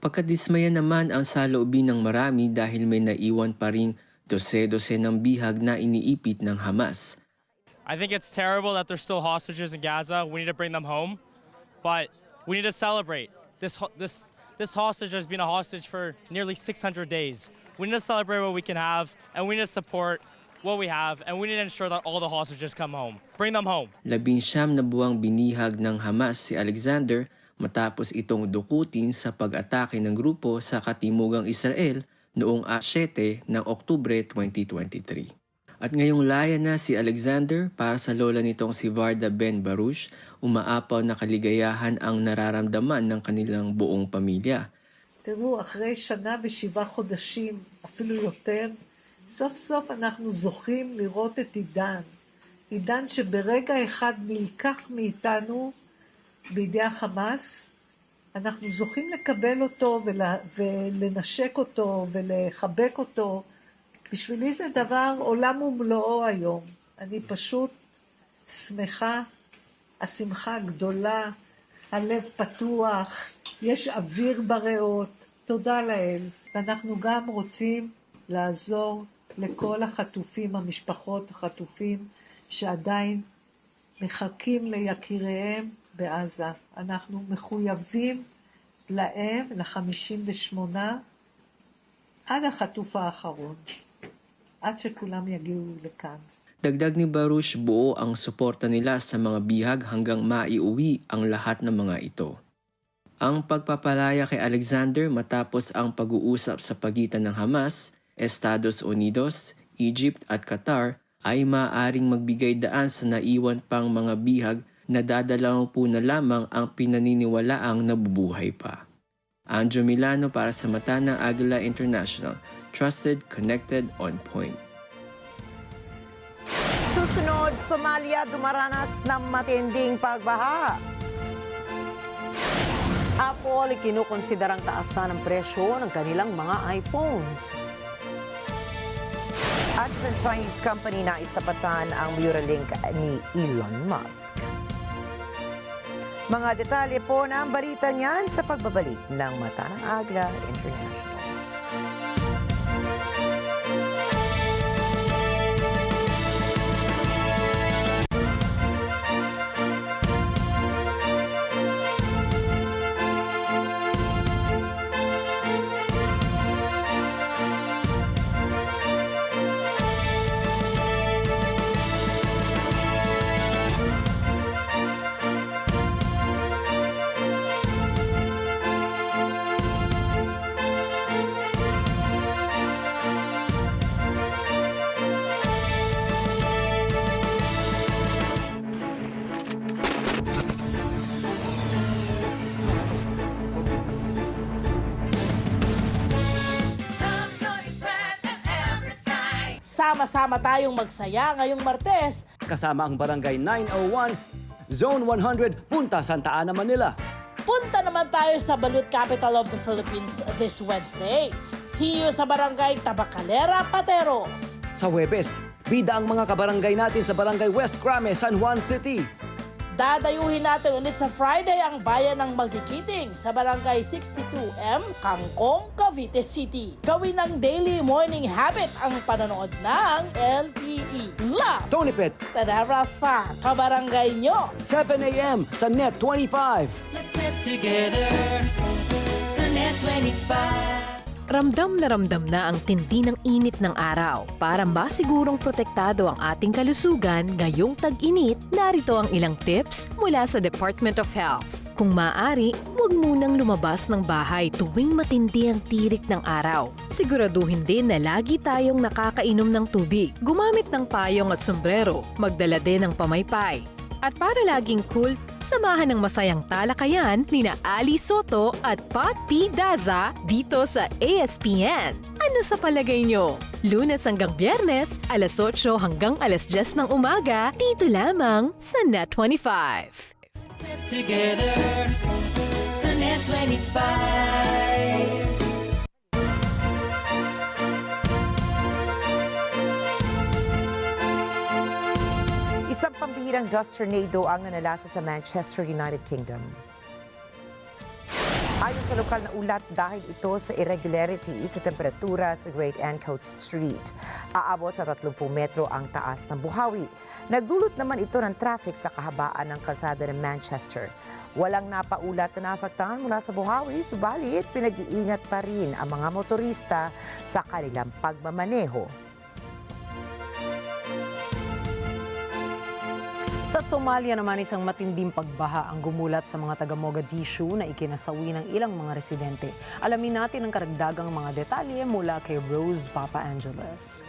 Pagkadismaya naman ang saloobin ng marami dahil may naiwan pa ring dose-dose ng bihag na iniipit ng Hamas. I think it's terrible that there's still hostages in Gaza. We need to bring them home, but we need to celebrate. This hostage has been a hostage for nearly 600 days. We need to celebrate what we can have, and we need to support what we have, and we need to ensure that all the hostages come home. Bring them home. 19 na buwang binihag ng Hamas si Alexander matapos itong dukutin sa pag-atake ng grupo sa katimugang Israel noong 7 ng Oktubre 2023. At ngayong laya na si Alexander para sa lola nitong si Varda Ben Baruch, umaapaw na kaligayahan ang nararamdaman ng kanilang buong pamilya. תראו, אחרי שנה ו7 חודשים, אפילו יותר, סוף סוף אנחנו זוכים לראות את עידן. עידן שברגע אחד נלקח מאיתנו בידי החמאס, אנחנו זוכים לקבל אותו ולנשק אותו ולחבק אותו. בשבילי זה דבר עולם ומלואו היום. אני פשוט שמחה, השמחה גדולה, הלב פתוח, יש אוויר בריאות, תודה לאל. ואנחנו גם רוצים לעזור לכל החטופים, המשפחות החטופים, שעדיין מחכים ליקיריהם בעזה. אנחנו מחויבים להם, ל-58, עד החטוף האחרון, עד שכולם יגיעו לכאן. Dagdag ni Baruch, buo ang suporta nila sa mga bihag hanggang maiuwi ang lahat ng mga ito. Ang pagpapalaya kay Alexander matapos ang pag-uusap sa pagitan ng Hamas, Estados Unidos, Egypt at Qatar ay maaaring magbigay daan sa naiwan pang mga bihag na dadalaw po na lamang ang pinaniniwalaang nabubuhay pa. Anjo Milano para sa mata ng Agila International, trusted, connected, on point. Susunod, Somalia dumaranas ng matinding pagbaha. Apple kinukonsiderang taasan ang presyo ng kanilang mga iPhones. At sa Chinese company na isapatan ang Neuralink ni Elon Musk. Mga detalye po ng balita niyan sa pagbabalik ng Mata ng Agila International. Sama-sama tayong magsaya ngayong Martes. Kasama ang Barangay 901, Zone 100, Punta Santa Ana, Manila. Punta naman tayo sa Balut Capital of the Philippines this Wednesday. See you sa Barangay Tabacalera, Pateros. Sa Huwebes, bida ang mga kabarangay natin sa Barangay West Crame, San Juan City. Dadayuhin natin ulit sa Friday ang bayan ng Magikiting sa Barangay 62M, Kangkong, Cavite City. Gawin ng daily morning habit ang panonood ng LTE. Love! Tony Pet! Tadara sa kabarangay nyo. 7 a.m. sa Net 25. Let's net together sa Net 25. Ramdam na ang tindi ng init ng araw. Para masigurong protektado ang ating kalusugan ngayong tag-init, narito ang ilang tips mula sa Department of Health. Kung maaari, huwag munang lumabas ng bahay tuwing matindi ang tirik ng araw. Siguraduhin din na lagi tayong nakakainom ng tubig, gumamit ng payong at sombrero, magdala din ng pamaypay. At para laging cool, samahan ng masayang talakayan ni na Ali Soto at Pat P. Daza dito sa ASPN. Ano sa palagay nyo? Lunes hanggang Biyernes, alas 8 hanggang alas 10 ng umaga, dito lamang sa Net 25. Together sa Net 25. Isang pambihirang dust tornado ang nanalasa sa Manchester, United Kingdom. Ayon sa lokal na ulat, dahil ito sa irregularity sa temperatura sa Great Ancoats Street. Aabot sa 30 metro ang taas ng buhawi. Nagdulot naman ito ng traffic sa kahabaan ng kalsada ng Manchester. Walang napaulat na nasaktan mula sa buhawi, subalit pinag-iingat pa rin ang mga motorista sa kanilang pagmamaneho. Sa Somalia naman, isang matinding pagbaha ang gumulat sa mga taga Mogadishu na ikinasawi ng ilang mga residente. Alamin natin ang karagdagang mga detalye mula kay Rose Papa Angeles.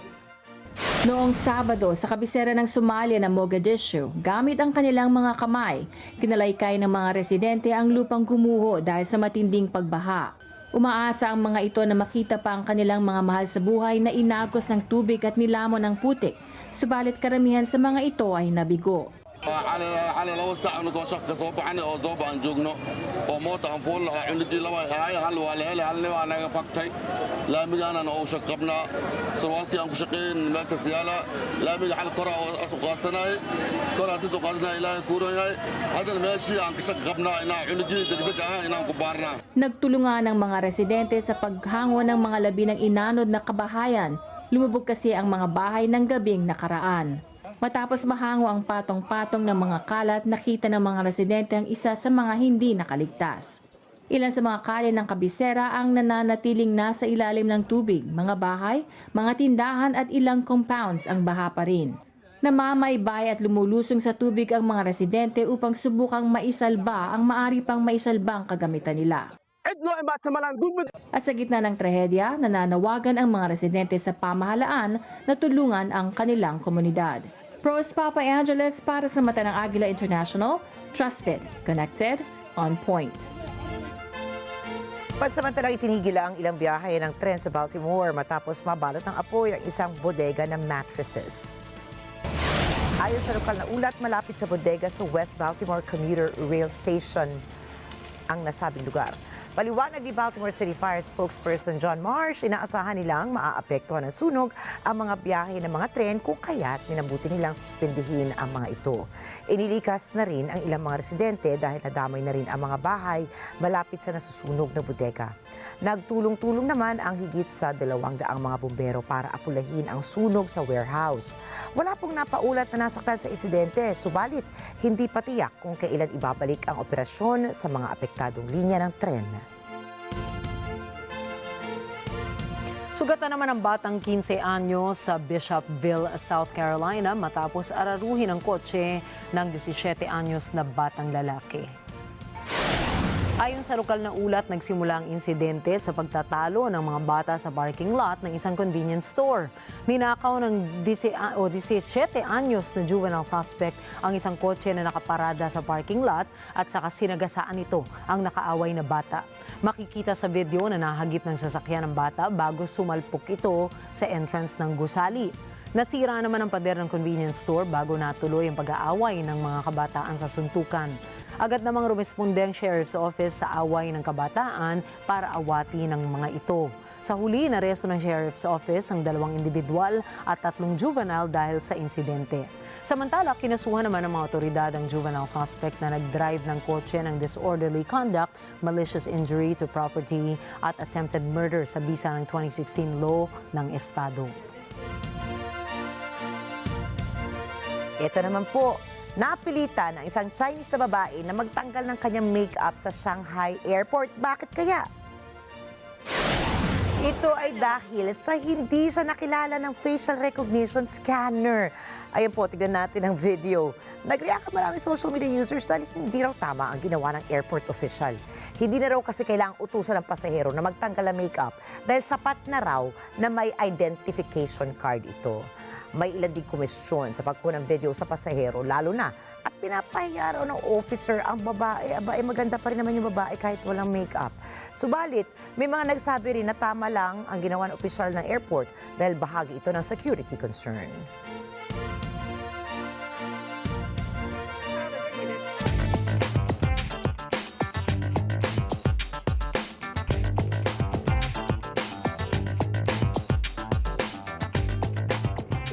Noong Sabado sa kabisera ng Somalia na Mogadishu, gamit ang kanilang mga kamay, kinalaykay ng mga residente ang lupang gumuho dahil sa matinding pagbaha. Umaasa ang mga ito na makita pa ang kanilang mga mahal sa buhay na inagos ng tubig at nilamon ng putik, subalit karamihan sa mga ito ay nabigo. على لو ساعة نكون شخص صوب عني أو صوب عن جوجنو أو موت عن فول عندي لما هاي هل ولا هل أنا فكتي لا مجانا أو شقبنا سوالك أنكو شقين ماشي سيالة لا مجا على كرة أسوقاتنا كرة تسوقاتنا إلى كورة هذا الماشي أنك شقبنا إنا عندي دقدق إنا كبارنا. Nagtulungan ang mga residente sa paghango ng mga labi ng inanod na kabahayan. Lumubog kasi ang mga bahay ng gabing nakaraan. Matapos mahango ang patong-patong ng mga kalat, nakita ng mga residente ang isa sa mga hindi nakaligtas. Ilan sa mga kalye ng kabisera ang nananatiling nasa ilalim ng tubig, mga bahay, mga tindahan at ilang compounds ang baha pa rin. Namamaybay at lumulusong sa tubig ang mga residente upang subukang maisalba ang maari pang maisalbang kagamitan nila. At sa gitna ng trahedya, nananawagan ang mga residente sa pamahalaan na tulungan ang kanilang komunidad. Rose Papa Angeles para sa mata ng Agila International, trusted, connected, on point. Pansamantalang itinigil ang ilang biyahe ng tren sa Baltimore matapos mabalot ng apoy ang isang bodega ng mattresses. Ayon sa lokal na ulat, malapit sa bodega sa West Baltimore Commuter Rail Station ang nasabing lugar. Paliwanag ni Baltimore City Fire spokesperson John Marsh, inaasahan nilang maaapektuhan ng sunog ang mga biyahe ng mga tren kung kaya't minabuti nilang suspendihin ang mga ito. Inilikas na rin ang ilang mga residente dahil nadamay na rin ang mga bahay malapit sa nasusunog na bodega. Nagtulong-tulong naman ang higit sa 200 mga bumbero para apulahin ang sunog sa warehouse. Wala pong napaulat na nasaktan sa insidente, subalit hindi pa tiyak kung kailan ibabalik ang operasyon sa mga apektadong linya ng tren. Sugatan naman ang batang 15 anyo sa Bishopville, South Carolina matapos araruhin ang kotse ng 17 anyos na batang lalaki. Ayon sa lokal na ulat, nagsimula ang insidente sa pagtatalo ng mga bata sa parking lot ng isang convenience store. Ninakaw ng 17 anyos na juvenile suspect ang isang kotse na nakaparada sa parking lot at saka sinagasaan ito ang nakaaway na bata. Makikita sa video na nahagip ng sasakyan ng bata bago sumalpok ito sa entrance ng gusali. Nasira naman ang pader ng convenience store bago natuloy ang pag-aaway ng mga kabataan sa suntukan. Agad namang rumesponde ang Sheriff's Office sa away ng kabataan para awati ng mga ito. Sa huli, naresto ng Sheriff's Office ang 2 individual at 3 juvenile dahil sa insidente. Samantala, kinasuhan naman ng mga otoridad ang juvenile suspect na nag-drive ng kotse ng disorderly conduct, malicious injury to property at attempted murder sa bisa ng 2016 law ng Estado. Ito naman po, napilitan ang isang Chinese na babae na magtanggal ng kanyang make-up sa Shanghai Airport. Bakit kaya? Ito ay dahil sa hindi sa nakilala ng facial recognition scanner. Ayan po, tignan natin ang video. Nag-react maraming social media users dahil hindi raw tama ang ginawa ng airport official. Hindi na raw kasi kailangang utusan ng pasahero na magtanggal ng make-up dahil sapat na raw na may identification card ito. May ilan din komisyon sa pagkuha ng video sa pasahero, lalo na at pinapahiya raw ng officer ang babae. Aba, maganda pa rin naman yung babae kahit walang make-up. Subalit, may mga nagsabi rin na tama lang ang ginawa ng opisyal ng airport dahil bahagi ito ng security concern.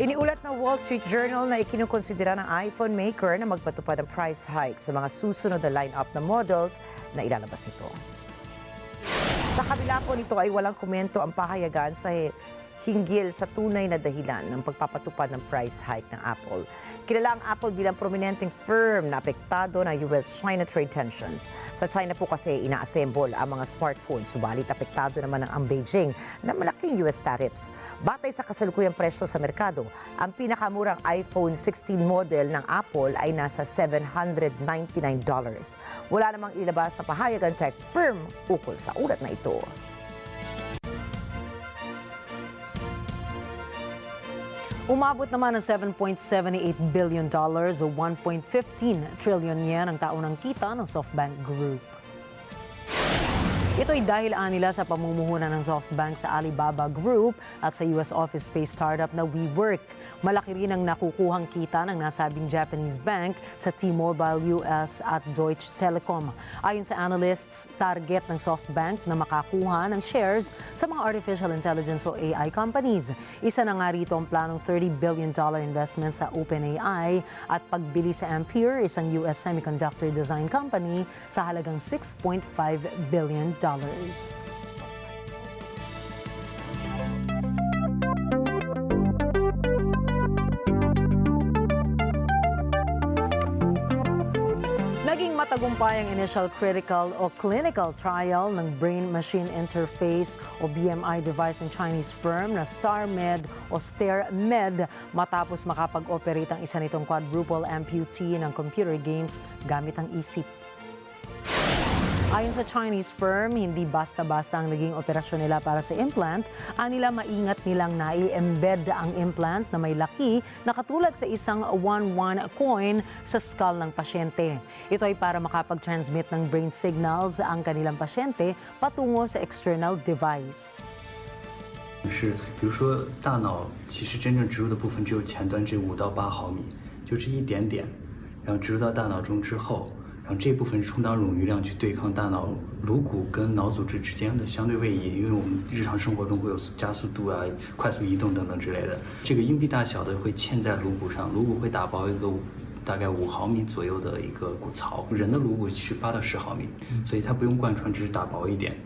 Iniulat ng Wall Street Journal na ikinukonsidera ng iPhone maker na magpatupad ng price hike sa mga susunod na line-up na models na ilalabas nito. Sa kabila po nito ay walang komento ang pahayagan sa hinggil sa tunay na dahilan ng pagpapatupad ng price hike ng Apple. Kilala ang Apple bilang prominenteng firm na apektado ng US-China trade tensions. Sa China po kasi ina-assemble ang mga smartphones, subalit apektado naman ang Beijing ng malaking US tariffs. Batay sa kasalukuyang presyo sa merkado, ang pinakamurang iPhone 16 model ng Apple ay nasa $799. Wala namang ilabas na pahayag ang tech firm ukol sa ulat na ito. Umabot naman ng $7.78 billion o 1.15 trillion yen ang taunang kita ng SoftBank Group. Ito'y dahil nila sa pamumuhunan ng SoftBank sa Alibaba Group at sa US office space startup na WeWork. Malaki rin ang nakukuhang kita ng nasabing Japanese bank sa T-Mobile US at Deutsche Telekom. Ayon sa analysts, target ng SoftBank na makakuha ng shares sa mga artificial intelligence o AI companies. Isa na nga rito ang planong $30 billion investment sa OpenAI at pagbili sa Ampere, isang US semiconductor design company, sa halagang $6.5 billion. Naging matagumpay ang initial critical o clinical trial ng brain-machine interface o BMI device ng Chinese firm na StarMed o StairMed matapos makapag-operate ang isa nitong quadruple amputee ng computer games gamit ang isip. Ayon sa Chinese firm, hindi basta-basta ang naging operasyon nila para sa implant. Anila maingat nilang nai-embed ang implant na may laki na katulad sa isang 1-1 coin sa skull ng pasyente. Ito ay para makapag-transmit ng brain signals ang kanilang pasyente patungo sa external device. 是，比如说大脑其实真正植入的部分只有前端这5到8毫米，就这一点点，然后植入到大脑中之后。 然后这部分是充当冗余量去对抗大脑颅骨跟脑组织之间的相对位移，因为我们日常生活中会有加速度啊、快速移动等等之类的。这个硬币大小的会嵌在颅骨上，颅骨会打薄一个大概5毫米左右的一个骨槽，人的颅骨是8到10毫米，所以它不用贯穿，只是打薄一点。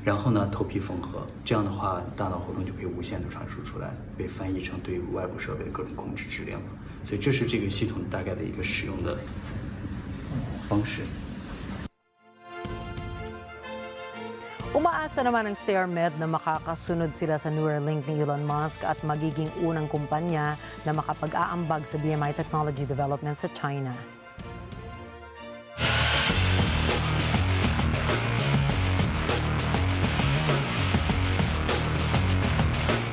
然后呢，头皮缝合，这样的话，大脑活动就可以无限的传输出来，被翻译成对外部设备的各种控制指令。所以这是这个系统大概的一个使用的 方式。 Umaasa naman ang StairMed na makakasunod sila sa Neuralink ni Elon Musk at magiging unang kumpanya na makapag-aambag sa BMI technology development sa China.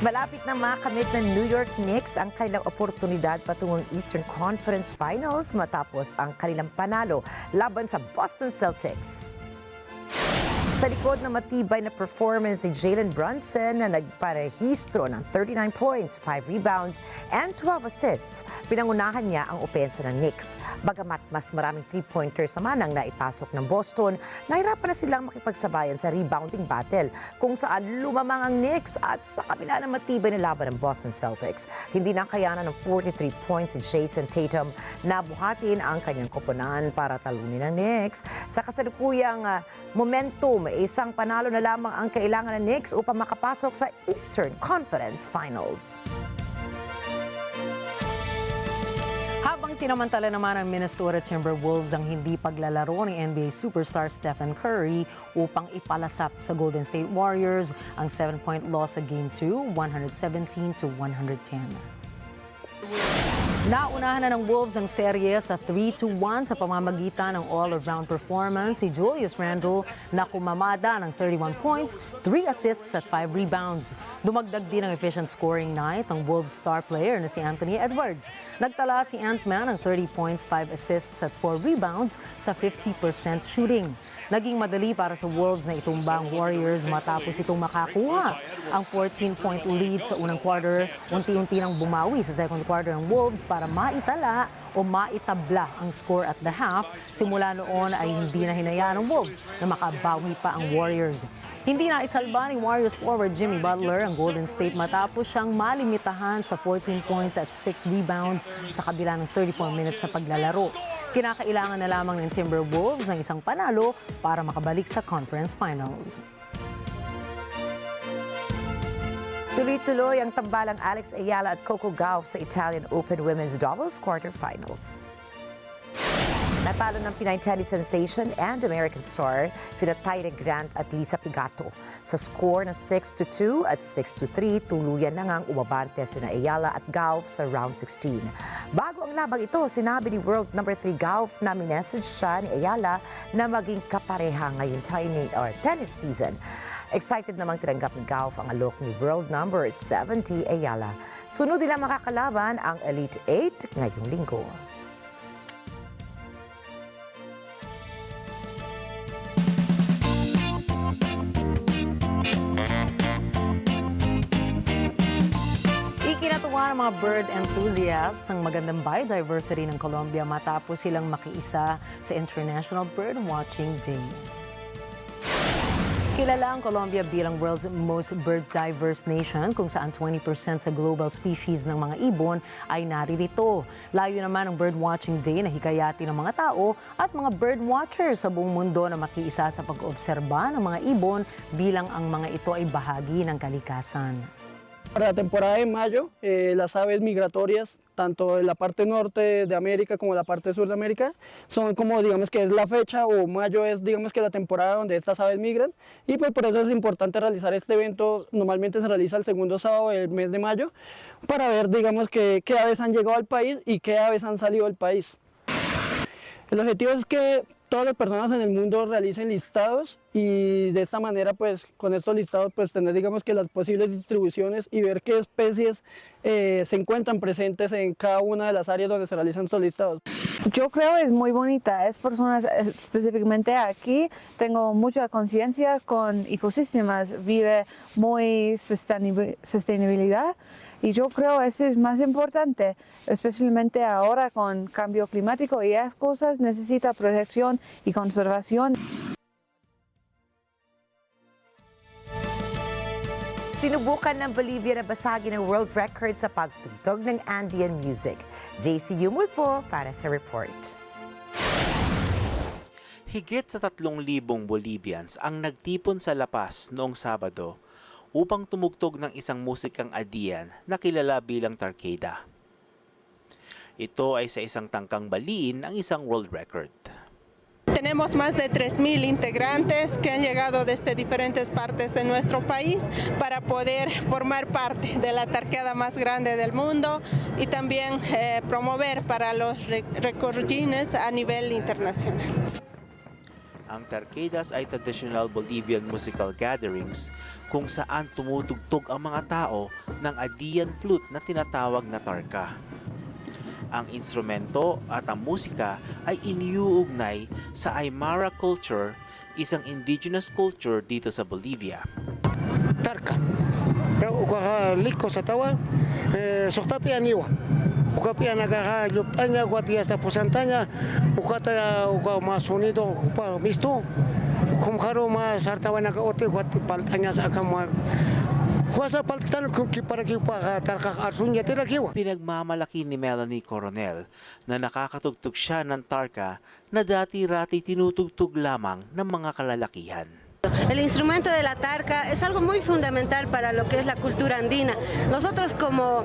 Malapit na makamit ng New York Knicks ang kanilang oportunidad patungong Eastern Conference Finals matapos ang kanilang panalo laban sa Boston Celtics. Sa likod ng matibay na performance ni Jalen Brunson na nagparehistro ng 39 points, 5 rebounds, and 12 assists, pinangunahan niya ang opensa ng Knicks. Bagamat mas maraming 3-pointers naman ang naipasok ng Boston, nahirapan na silang makipagsabayan sa rebounding battle kung saan lumamang ang Knicks at sa kabila ng matibay na laban ng Boston Celtics. Hindi na kayanan ng 43 points si Jason Tatum na buhatin ang kanyang koponan para talunin ng Knicks. Sa kasalukuyang momentum, isang panalo na lamang ang kailangan ng Knicks upang makapasok sa Eastern Conference Finals. Habang sinamantala naman ang Minnesota Timberwolves ang hindi paglalaro ni NBA superstar Stephen Curry upang ipalasap sa Golden State Warriors ang 7-point loss sa Game 2, 117-110. Naunahan na ng Wolves ang serye sa 3-1 sa pamamagitan ng all-around performance si Julius Randle na kumamada ng 31 points, 3 assists at 5 rebounds. Dumagdag din ang efficient scoring night ng Wolves star player na si Anthony Edwards. Nagtala si Ant-Man ng 30 points, 5 assists at 4 rebounds sa 50% shooting. Naging madali para sa Wolves na itumba ang Warriors matapos itong makakuha ang 14-point lead sa unang quarter. Unti-unti nang bumawi sa second quarter ng Wolves para maitala o maitabla ang score at the half. Simula noon ay hindi na hinayaan ng Wolves na makabawi pa ang Warriors. Hindi na isalba ni Warriors forward Jimmy Butler ang Golden State matapos siyang malimitahan sa 14 points at 6 rebounds sa kabila ng 34 minutes sa paglalaro. Kinakailangan na lamang ng Timberwolves ng isang panalo para makabalik sa Conference Finals. Tuloy-tuloy ang tambalang Alex Ayala at Coco Gauff sa Italian Open Women's Doubles quarterfinals. Natalo ng Pinay tennis sensation and American star sina Tyre Grant at Lisa Pigato. Sa score na 6-2 at 6-3, tuluyan na ngang umabante sina Ayala at Gauff sa round 16. Bago ang labang ito, sinabi ni world number 3 Gauff na minessage siya ni Ayala na maging kapareha ngayong tennis season. Excited namang tinanggap ni Gauff ang alok ni world number 70 Ayala. Sunod nila makakalaban ang Elite 8 ngayong linggo. Ikinatuwa ng mga bird enthusiasts ang magandang biodiversity ng Colombia matapos silang makiisa sa International Bird Watching Day. Kilala ang Colombia bilang world's most bird-diverse nation kung saan 20% sa global species ng mga ibon ay naririto. Layo naman ang Bird Watching Day na hikayati ng mga tao at mga bird watchers sa buong mundo na makiisa sa pag-oobserba ng mga ibon bilang ang mga ito ay bahagi ng kalikasan. Para la temporada de mayo, las aves migratorias, tanto de la parte norte de América como la parte sur de América, son como, digamos que es la fecha, o mayo es, digamos que la temporada donde estas aves migran, y pues por eso es importante realizar este evento. Normalmente se realiza el segundo sábado del mes de mayo, para ver, digamos, qué aves han llegado al país y qué aves han salido del país. El objetivo es que todas las personas en el mundo realicen listados y de esta manera, pues, con estos listados, pues, tener, digamos, que las posibles distribuciones y ver qué especies se encuentran presentes en cada una de las áreas donde se realizan estos listados. Yo creo es muy bonita, es personas específicamente aquí, tengo mucha conciencia con ecosistemas, vive muy sostenibilidad. Y yo creo eso es más importante, especialmente ahora con cambio climático y esas cosas necesita protección y conservación. Sinubukan ng Bolivia na basagin ang world record sa pagtugtog ng Andean music. JC Yumul po para sa report. Higit sa 3,000 Bolivians ang nagtipon sa La Paz noong Sabado upang tumugtog ng isang musikang Andean na kilala bilang tarkada. Ito ay sa isang tangkang baliin ang isang world record. Tenemos más de 3,000 integrantes que han llegado desde diferentes partes de nuestro país para poder formar parte de la tarkada más grande del mundo y también promover para los recordines a nivel internacional. Ang tarkedas ay traditional Bolivian musical gatherings kung saan tumutugtog ang mga tao ng Andean flute na tinatawag na tarka. Ang instrumento at ang musika ay iniuugnay sa Aymara culture, isang indigenous culture dito sa Bolivia. Tarka. Uka liko sa tawa, soktapi aniwa. Uka pia nagahayuptanya, guatias ta pusantanya, uka masunido, upa misto. Kumkaro masartawa nagaote, guati paltanya sa akam Pinagmamalaki ni Melanie Coronel na nakakatugtog siya ng tarka na dati-rati tinutugtog lamang ng mga kalalakihan. El instrumento de la tarca es algo muy fundamental para lo que es la cultura andina. Nosotros como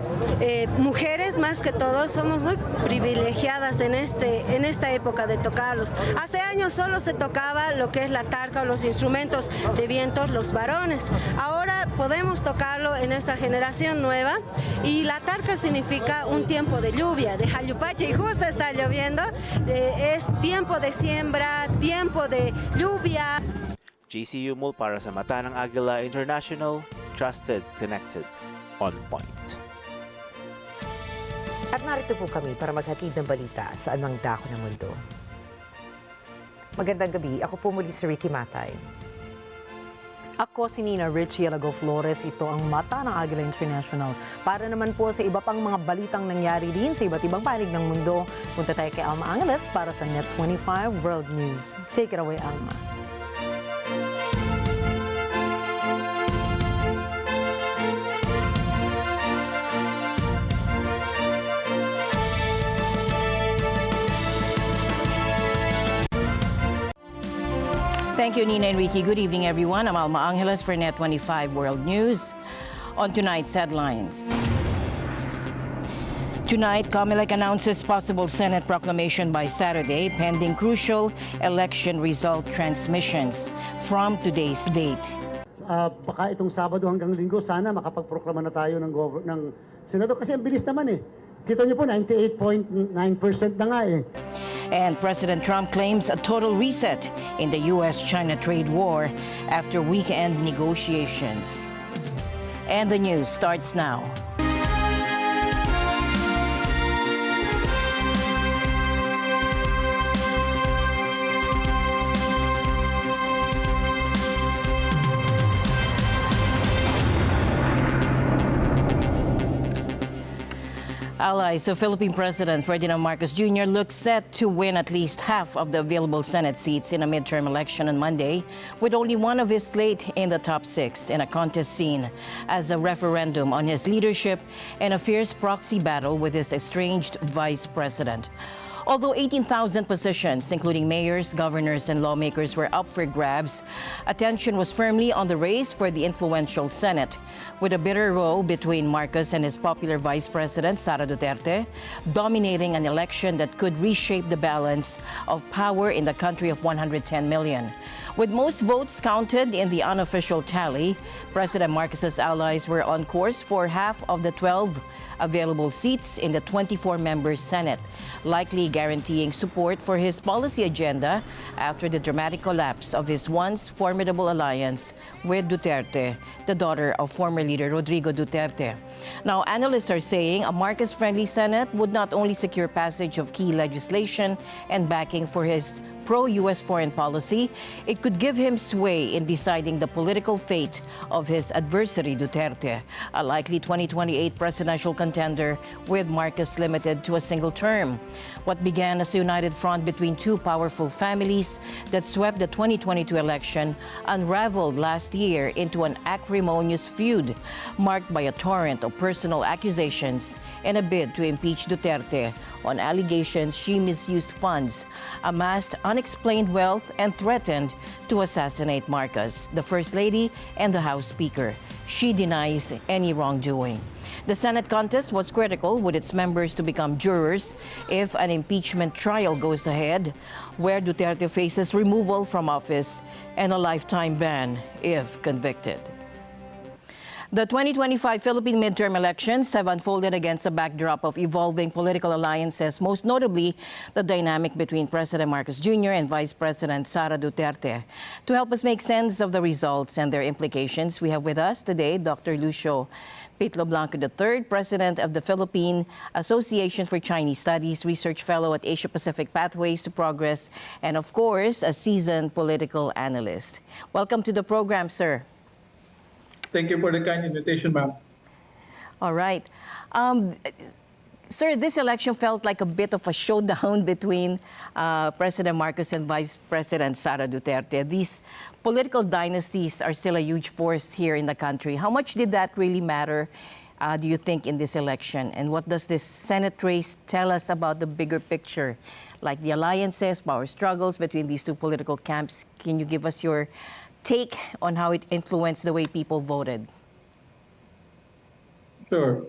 mujeres, más que todo, somos muy privilegiadas en esta época de tocarlos. Hace años solo se tocaba lo que es la tarca o los instrumentos de vientos, los varones. Ahora podemos tocarlo en esta generación nueva y la tarca significa un tiempo de lluvia, de jayupache, y justo está lloviendo. Es tiempo de siembra, tiempo de lluvia. JC Yumul para sa Mata ng Agila International, Trusted, Connected, On Point. At narito po kami para maghatid ng balita sa anumang dako ng mundo. Magandang gabi, ako po muli si Rikki Mathay. Ako si Rikki Alagao Flores, ito ang Mata ng Agila International. Para naman po sa iba pang mga balitang nangyari din sa iba't ibang panig ng mundo, punta tayo kay Alma Angeles para sa Net 25 World News. Take it away, Alma. Thank you, Nina and Rikki. Good evening, everyone. I'm Alma Angeles for Net 25 World News. on tonight's headlines. Tonight, COMELEC announces possible Senate proclamation by Saturday pending crucial election result transmissions from today's date. Baka itong Sabado hanggang Linggo, sana makapagproklama na tayo ng Senado kasi ang bilis naman eh. Kita niyo po, 98.9% na nga eh. And President Trump claims a total reset in the U.S.-China trade war after weekend negotiations. And the news starts now. Allies of Philippine President Ferdinand Marcos Jr. look set to win at least half of the available Senate seats in a midterm election on Monday, with only one of his slate in the top 6 in a contest seen as a referendum on his leadership and a fierce proxy battle with his estranged vice president. Although 18,000 positions, including mayors, governors, and lawmakers, were up for grabs, attention was firmly on the race for the influential Senate, with a bitter row between Marcos and his popular Vice President, Sara Duterte, dominating an election that could reshape the balance of power in the country of 110 million. With most votes counted in the unofficial tally, President Marcos's allies were on course for half of the 12 available seats in the 24-member Senate, likely guaranteeing support for his policy agenda after the dramatic collapse of his once formidable alliance with Duterte, the daughter of former leader Rodrigo Duterte. Now, analysts are saying a Marcos-friendly Senate would not only secure passage of key legislation and backing for his pro-U.S. foreign policy, it could give him sway in deciding the political fate of his adversary Duterte, a likely 2028 presidential contender with Marcos limited to a single term. What began as a united front between two powerful families that swept the 2022 election unraveled last year into an acrimonious feud marked by a torrent of personal accusations and a bid to impeach Duterte on allegations she misused funds, amassed unexplained wealth, and threatened to assassinate Marcos, the First Lady, and the House Speaker. She denies any wrongdoing. The Senate contest was critical, with its members to become jurors if an impeachment trial goes ahead, where Duterte faces removal from office and a lifetime ban if convicted. The 2025 Philippine midterm elections have unfolded against a backdrop of evolving political alliances, most notably the dynamic between President Marcos Jr. and Vice President Sara Duterte. To help us make sense of the results and their implications, we have with us today Dr. Lucio Pitlo Blanco III, President of the Philippine Association for Chinese Studies, Research Fellow at Asia Pacific Pathways to Progress, and of course, a seasoned political analyst. Welcome to the program, sir. Thank you for the kind invitation, ma'am. All right. Sir, this election felt like a bit of a showdown between President Marcos and Vice President Sara Duterte. These political dynasties are still a huge force here in the country. How much did that really matter, do you think, in this election? And what does this Senate race tell us about the bigger picture, like the alliances, power struggles between these two political camps? Can you give us your take on how it influenced the way people voted? Sure.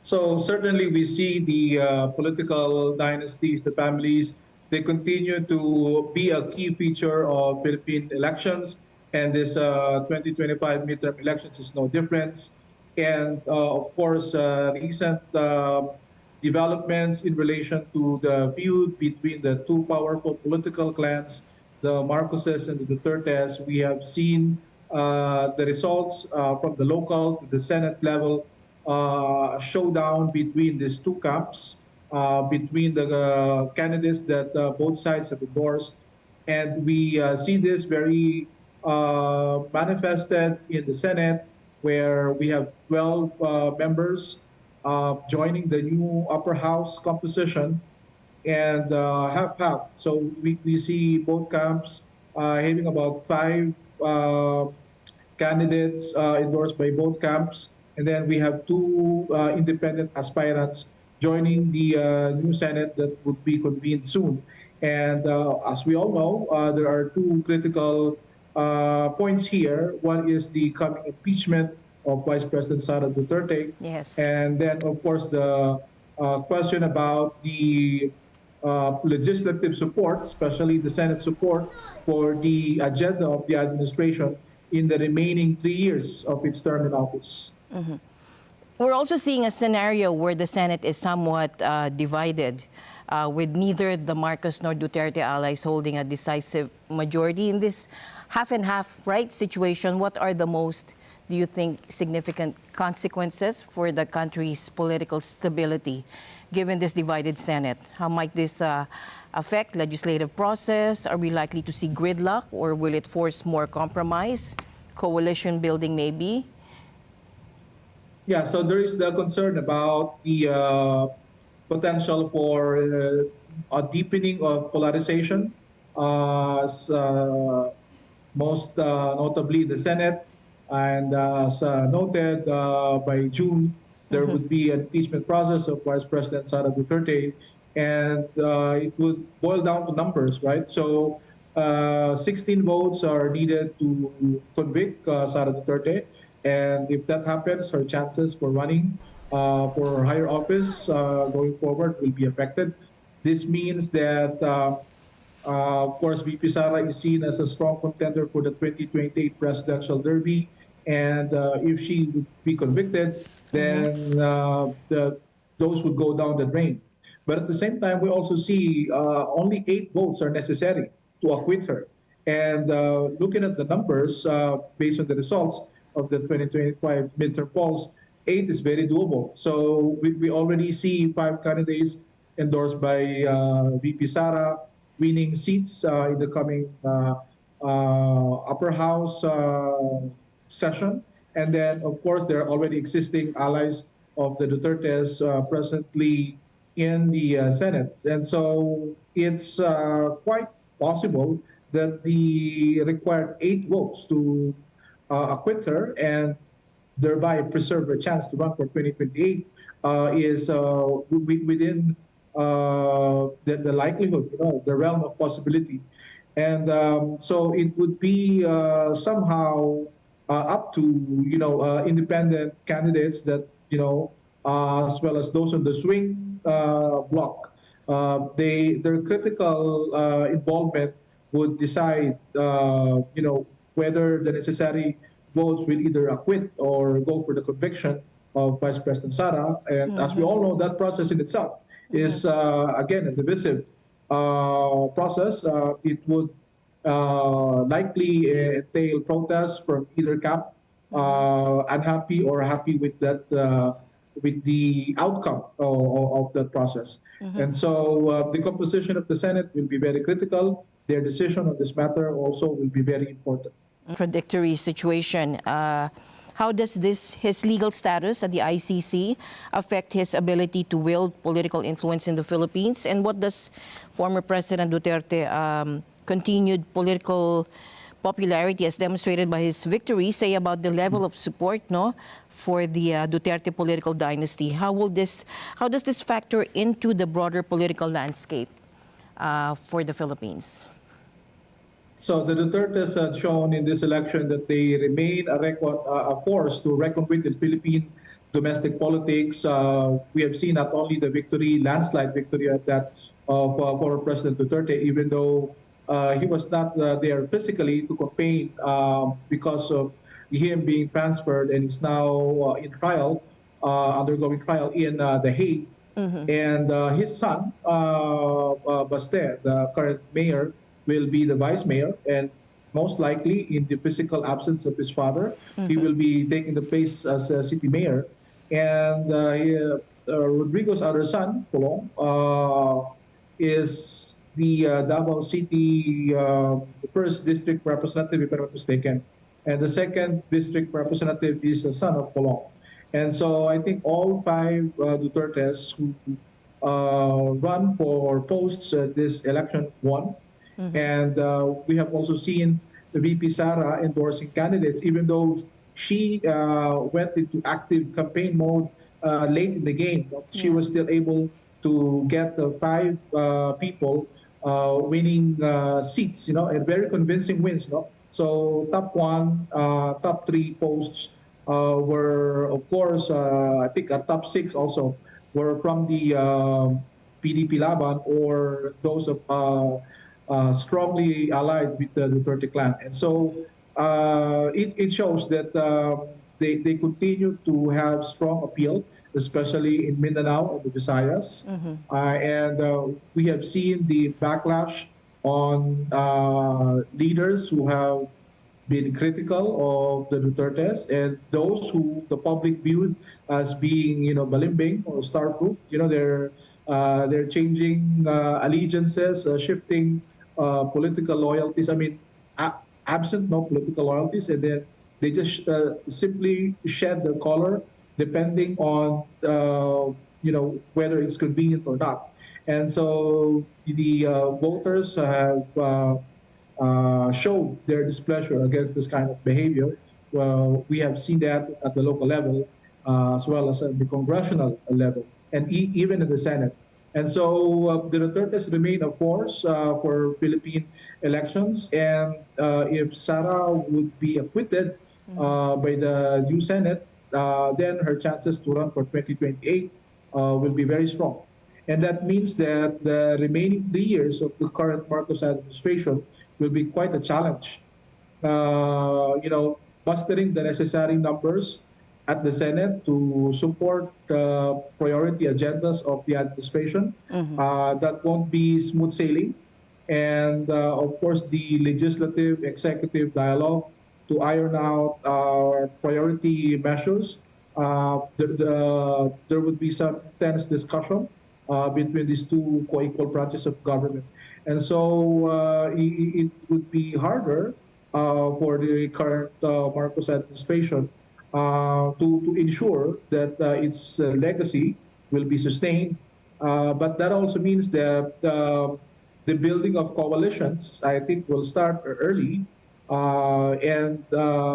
So certainly we see the political dynasties, the families, they continue to be a key feature of Philippine elections, and this 2025 midterm elections is no different. And of course, recent developments in relation to the feud between the two powerful political clans, the Marcoses and the Dutertes. We have seen the results from the local to the Senate level, showdown between these two camps, between the candidates that both sides have endorsed. And we see this very manifested in the Senate, where we have 12 members joining the new upper house composition, and half-half. So we see both camps having about 5 candidates endorsed by both camps. And then we have 2 independent aspirants joining the new Senate that would be convened soon. And as we all know, there are 2 critical points here. One is the coming impeachment of Vice President Sara Duterte. Yes. And then, of course, the question about the legislative support, especially the Senate support for the agenda of the administration in the remaining 3 years of its term in office. We're also seeing a scenario where the Senate is somewhat divided, with neither the Marcos nor Duterte allies holding a decisive majority. In this half and half right situation, what are the most, do you think, significant consequences for the country's political stability given this divided Senate? How might this affect legislative process? Are we likely to see gridlock, or will it force more compromise, coalition building maybe? Yeah, so there is the concern about the potential for a deepening of polarization, most notably the Senate. And as noted, by June, there would be an impeachment process of Vice President Sara Duterte, and it would boil down to numbers, right? So 16 votes are needed to convict Sara Duterte, and if that happens, her chances for running for higher office going forward will be affected. This means that, of course, VP Sara is seen as a strong contender for the 2028 presidential derby. And if she would be convicted, then those would go down the drain. But at the same time, we also see only 8 votes are necessary to acquit her. And looking at the numbers, based on the results of the 2025 midterm polls, 8 is very doable. So we already see 5 candidates endorsed by VP Sara winning seats in the coming upper house session. And then, of course, there are already existing allies of the Dutertes presently in the Senate. And so it's quite possible that the required 8 votes to acquit her and thereby preserve her chance to run for 2028 is within the likelihood, the realm of possibility. And so it would be somehow up to, independent candidates that, as well as those on the swing bloc, their critical involvement would decide, whether the necessary votes will either acquit or go for the conviction of Vice President Sara. And as we all know, that process in itself is, again, a divisive process. It would likely entail protests from either camp, unhappy or happy with that, with the outcome of that process. And so the composition of the Senate will be very critical. Their decision on this matter also will be very important. Contradictory situation. How does his legal status at the ICC affect his ability to wield political influence in the Philippines? And what does former President Duterte continued political popularity as demonstrated by his victory say about the level of support for the Duterte political dynasty? How does this factor into the broader political landscape for the Philippines? So the Dutertes have shown in this election that they remain a force to reckon with in Philippine domestic politics. We have seen not only the victory, landslide victory of former President Duterte, even though he was not there physically to campaign because of him being transferred and is now in trial, undergoing trial in The Hague. And his son, Baste, the current mayor, will be the vice mayor, and most likely in the physical absence of his father, he will be taking the place as a city mayor. And Rodrigo's other son, Pulong, is the Davao City first district representative, if I'm not mistaken. And the second district representative is the son of Pulong. And so I think all 5 Dutertes who run for posts this election won. And we have also seen the VP Sara endorsing candidates, even though she went into active campaign mode late in the game. She was still able to get the 5 people winning seats, and very convincing wins. So top 1, top 3 posts were, of course, I think a top 6 also were from the PDP Laban or those of strongly allied with the Duterte clan. And so it shows that they continue to have strong appeal, especially in Mindanao and the Visayas. And we have seen the backlash on leaders who have been critical of the Dutertes and those who the public viewed as being, balimbing or star-proof. They're changing allegiances, shifting political loyalties. I mean, absent no political loyalties, and then they just simply shed their color depending on whether it's convenient or not. And so the voters have showed their displeasure against this kind of behavior. Well, we have seen that at the local level as well as at the congressional level and even in the Senate. And so the Dutertes remain a force for Philippine elections. And if Sara would be acquitted by the new Senate, then her chances to run for 2028 will be very strong. And that means that the remaining 3 years of the current Marcos administration will be quite a challenge. Mustering the necessary numbers at the Senate to support priority agendas of the administration. That won't be smooth sailing. And of course, the legislative executive dialogue to iron out our priority measures. There would be some tense discussion between these two co-equal branches of government. And so it would be harder for the current Marcos administration to ensure that its legacy will be sustained. But that also means that the building of coalitions, I think, will start early. And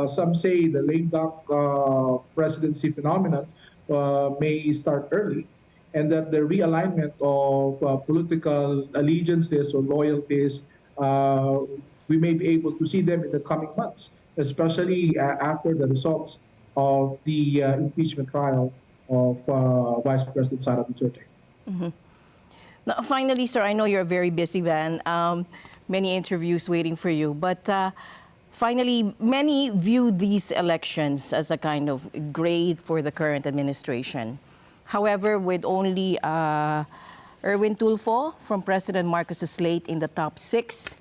some say the lame duck presidency phenomenon may start early, and that the realignment of political allegiances or loyalties, we may be able to see them in the coming months, especially after the results of the impeachment trial of Vice President Sara Duterte. Now, finally, sir, I know you're a very busy man. Many interviews waiting for you, but finally, many view these elections as a kind of grade for the current administration. However, with only Erwin Tulfo from President Marcos' slate in the top 6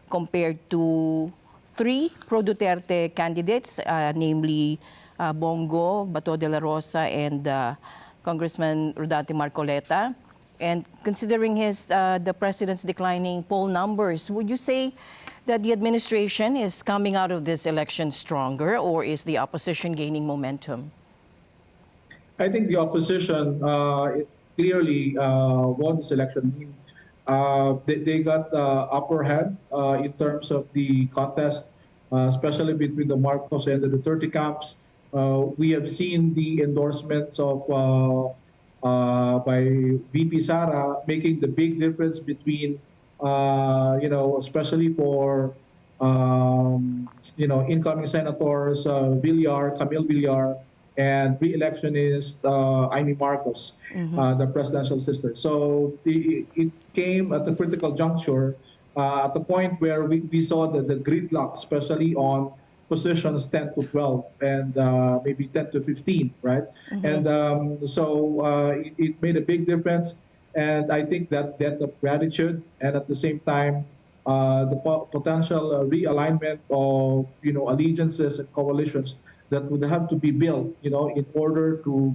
compared to 3 pro-Duterte candidates, namely Bongo, Bato de la Rosa, and Congressman Rodante Marcoleta. And considering the president's declining poll numbers, would you say that the administration is coming out of this election stronger, or is the opposition gaining momentum? I think the opposition clearly won this election. They got the upper hand in terms of the contest, especially between the Marcos and the Duterte camps. We have seen the endorsements of by VP Sara making the big difference between, especially for, incoming senators, Camille Villar, and re-electionist Amy Marcos, the presidential sister. So it came at a critical juncture, at the point where we saw the gridlock, especially on positions 10 to 12 and maybe 10 to 15, right? And so it made a big difference. And I think that debt of gratitude, and at the same time, the potential realignment of allegiances and coalitions that would have to be built, in order to,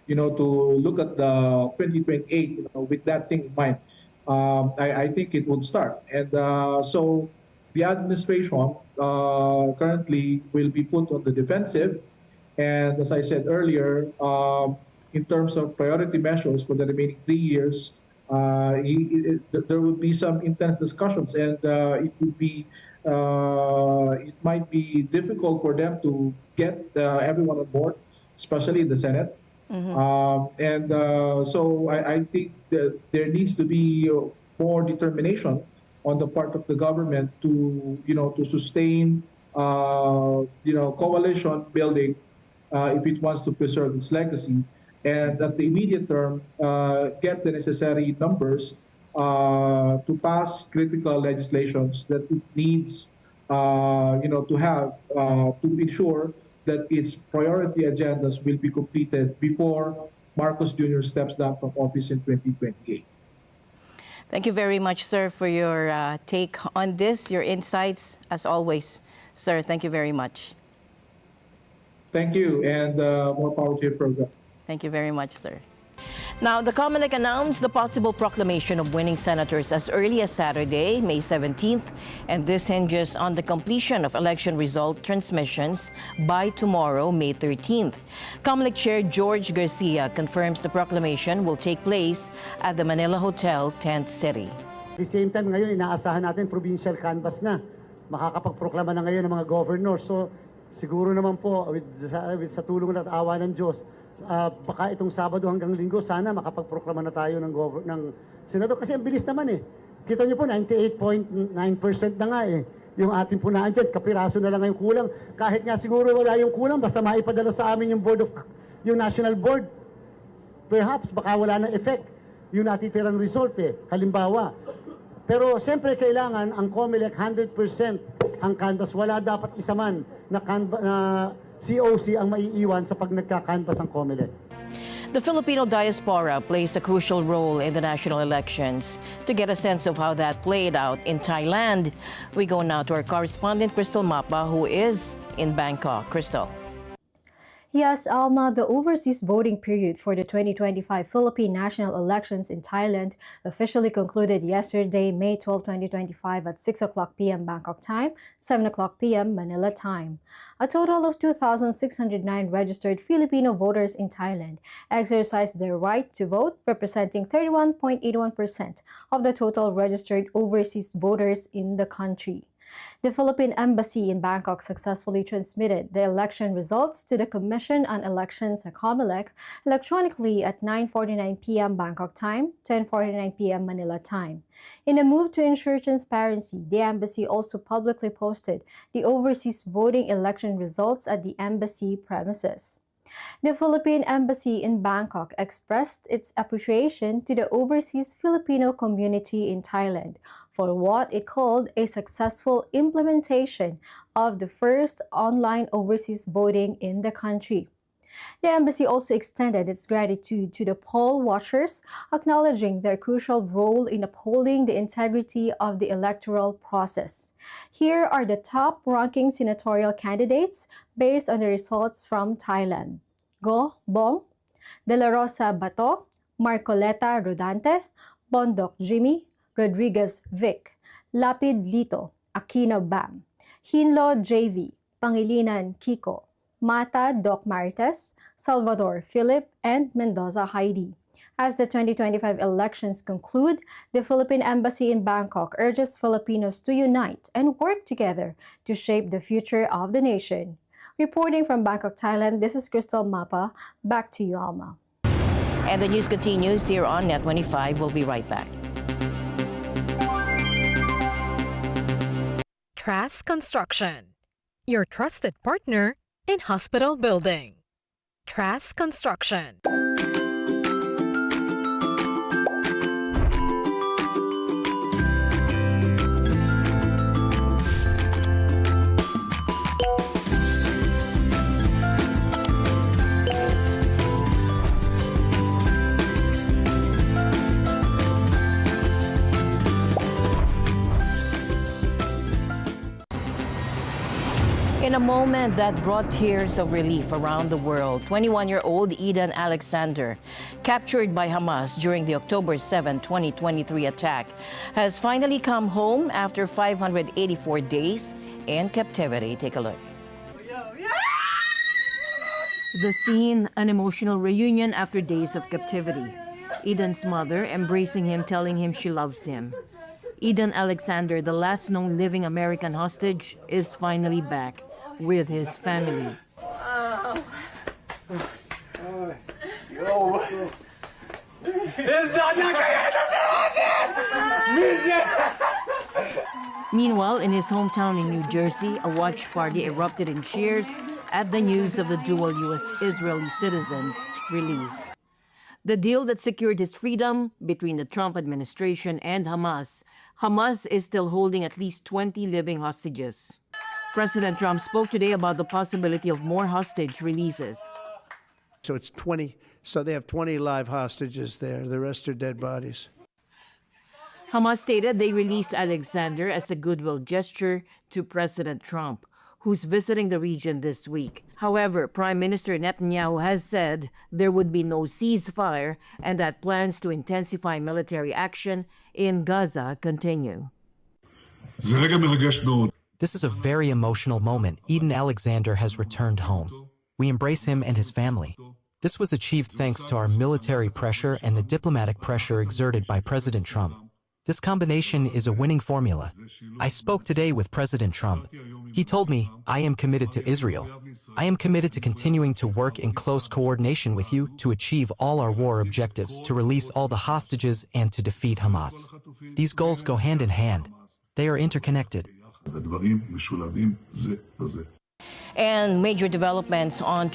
to look at the 2028, with that thing in mind. I think it would start. And so the administration currently will be put on the defensive. And as I said earlier, in terms of priority measures for the remaining 3 years, there will be some intense discussions, and it might be difficult for them to get everyone on board, especially in the Senate. So I think that there needs to be more determination on the part of the government to sustain, coalition building if it wants to preserve its legacy, and at the immediate term, get the necessary numbers to pass critical legislations that it needs, to have to ensure that its priority agendas will be completed before Marcos Jr. steps down from office in 2028. Thank you very much, sir, for your take on this, your insights, as always. Sir, thank you very much. Thank you, and more power to your program. Thank you very much, sir. Now, the COMELEC announced the possible proclamation of winning senators as early as Saturday, May 17th, and this hinges on the completion of election result transmissions by tomorrow, May 13th. COMELEC Chair George Garcia confirms the proclamation will take place at the Manila Hotel, Tent City. At the same time, ngayon inaasahan natin provincial canvas na. Makakapagproklama na ngayon ng mga governor. So, siguro naman po, sa tulong at awa ng Diyos, baka itong Sabado hanggang Linggo, sana makapagproklama na tayo ng Senado. Kasi ang bilis naman eh. Kita niyo po, 98.9% na nga eh. Yung ating punaan dyan, kapiraso na lang yung kulang. Kahit nga siguro wala yung kulang, basta maipadala sa amin yung National Board. Perhaps, baka wala ng effect yung natitirang result eh. Halimbawa. Pero siyempre kailangan ang COMELEC 100% ang canvas. Wala dapat isa man na COC ang maiiwan sa pag nagka-canvas ang COMELEC. The Filipino diaspora plays a crucial role in the national elections. To get a sense of how that played out in Thailand, we go now to our correspondent, Crystal Mapa, who is in Bangkok. Crystal. Yes, Alma, the overseas voting period for the 2025 Philippine national elections in Thailand officially concluded yesterday, May 12, 2025 at 6 o'clock p.m. Bangkok time, 7 o'clock p.m. Manila time. A total of 2,609 registered Filipino voters in Thailand exercised their right to vote, representing 31.81% of the total registered overseas voters in the country. The Philippine Embassy in Bangkok successfully transmitted the election results to the Commission on Elections at COMELEC electronically at 9:49 p.m. Bangkok time, 10:49 p.m. Manila time. In a move to ensure transparency, the embassy also publicly posted the overseas voting election results at the embassy premises. The Philippine Embassy in Bangkok expressed its appreciation to the overseas Filipino community in Thailand for what it called a successful implementation of the first online overseas voting in the country. The embassy also extended its gratitude to the poll watchers, acknowledging their crucial role in upholding the integrity of the electoral process. Here are the top-ranking senatorial candidates based on the results from Thailand. Go Bong, De La Rosa Bato, Marcoleta Rodante, Bondok Jimmy, Rodriguez Vic, Lapid Lito, Aquino Bam, Hinlo JV, Pangilinan Kiko, Mata Doc Marites, Salvador Philip, and Mendoza Heidi. As the 2025 elections conclude, the Philippine Embassy in Bangkok urges Filipinos to unite and work together to shape the future of the nation. Reporting from Bangkok, Thailand, this is Crystal Mapa. Back to you, Alma. And the news continues here on Net 25. We'll be right back. Trask Construction, your trusted partner in hospital building. Trask Construction. In a moment that brought tears of relief around the world, 21-year-old Eden Alexander, captured by Hamas during the October 7, 2023 attack, has finally come home after 584 days in captivity. Take a look. The scene, an emotional reunion after days of captivity. Eden's mother embracing him, telling him she loves him. Eden Alexander, the last known living American hostage, is finally back with his family. Meanwhile, in his hometown in New Jersey, a watch party erupted in cheers at the news of the dual U.S.-Israeli citizens' release. The deal that secured his freedom between the Trump administration and Hamas is still holding at least 20 living hostages. President Trump spoke today about the possibility of more hostage releases. So it's 20, so they have 20 live hostages there. The rest are dead bodies. Hamas stated they released Alexander as a goodwill gesture to President Trump, who's visiting the region this week. However, Prime Minister Netanyahu has said there would be no ceasefire and that plans to intensify military action in Gaza continue. This is a very emotional moment. Eden Alexander has returned home. We embrace him and his family. This was achieved thanks to our military pressure and the diplomatic pressure exerted by President Trump. This combination is a winning formula. I spoke today with President Trump. He told me, I am committed to Israel. I am committed to continuing to work in close coordination with you to achieve all our war objectives, to release all the hostages, and to defeat Hamas. These goals go hand in hand. They are interconnected. And major developments on the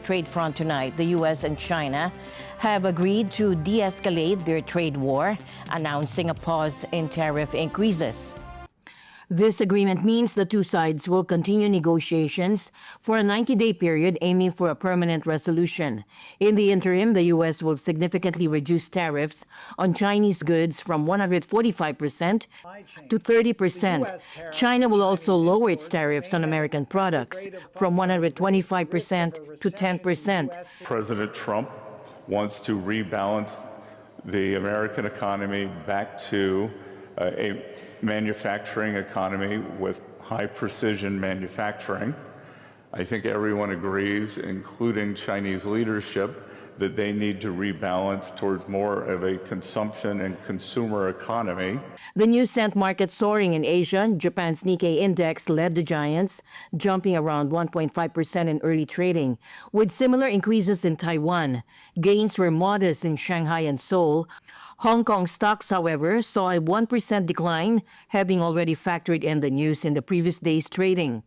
trade front tonight. The U.S. and China have agreed to de-escalate their trade war, announcing a pause in tariff increases. This agreement means the two sides will continue negotiations for a 90-day period, aiming for a permanent resolution. In the interim, the U.S. will significantly reduce tariffs on Chinese goods from 145% to 30%. China will also lower its tariffs on American products from 125% to 10%. President Trump wants to rebalance the American economy back to a manufacturing economy with high precision manufacturing. I think everyone agrees, including Chinese leadership, that they need to rebalance towards more of a consumption and consumer economy. The news sent markets soaring in Asia. Japan's Nikkei index led the giants, jumping around 1.5% in early trading, with similar increases in Taiwan. Gains were modest in Shanghai and Seoul. Hong Kong stocks, however, saw a 1% decline, having already factored in the news in the previous day's trading.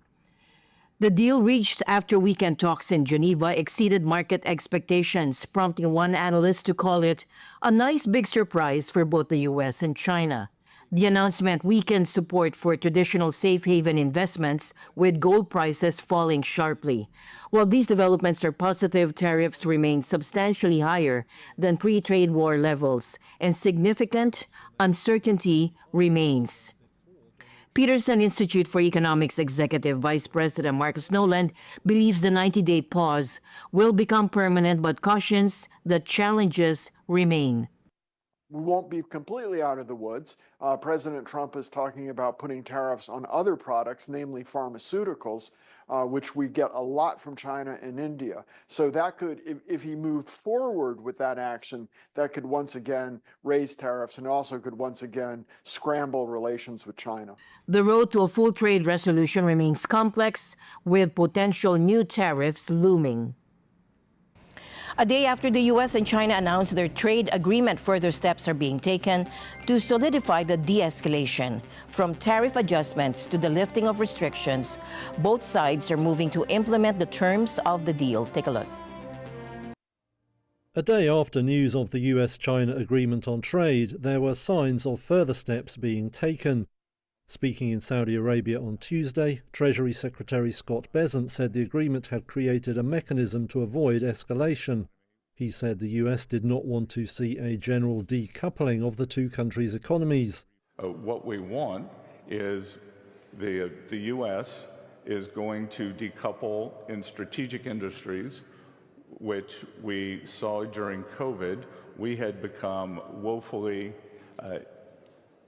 The deal reached after weekend talks in Geneva exceeded market expectations, prompting one analyst to call it a nice big surprise for both the U.S. and China. The announcement weakened support for traditional safe haven investments, with gold prices falling sharply. While these developments are positive, tariffs remain substantially higher than pre-trade war levels, and significant uncertainty remains. Peterson Institute for Economics Executive Vice President Marcus Noland believes the 90-day pause will become permanent, but cautions that challenges remain. We won't be completely out of the woods. President Trump is talking about putting tariffs on other products, namely pharmaceuticals, which we get a lot from China and India. So that could, if he moved forward with that action, that could once again raise tariffs and also could once again scramble relations with China. The road to a full trade resolution remains complex, with potential new tariffs looming. A day after the U.S. and China announced their trade agreement, further steps are being taken to solidify the de-escalation. From tariff adjustments to the lifting of restrictions, both sides are moving to implement the terms of the deal. Take a look. A day after news of the US-China agreement on trade, there were signs of further steps being taken. Speaking in Saudi Arabia on Tuesday, Treasury Secretary Scott Bessent said the agreement had created a mechanism to avoid escalation. He said the US did not want to see a general decoupling of the two countries' economies. What we want is the US is going to decouple in strategic industries, which we saw during COVID. We had become woefully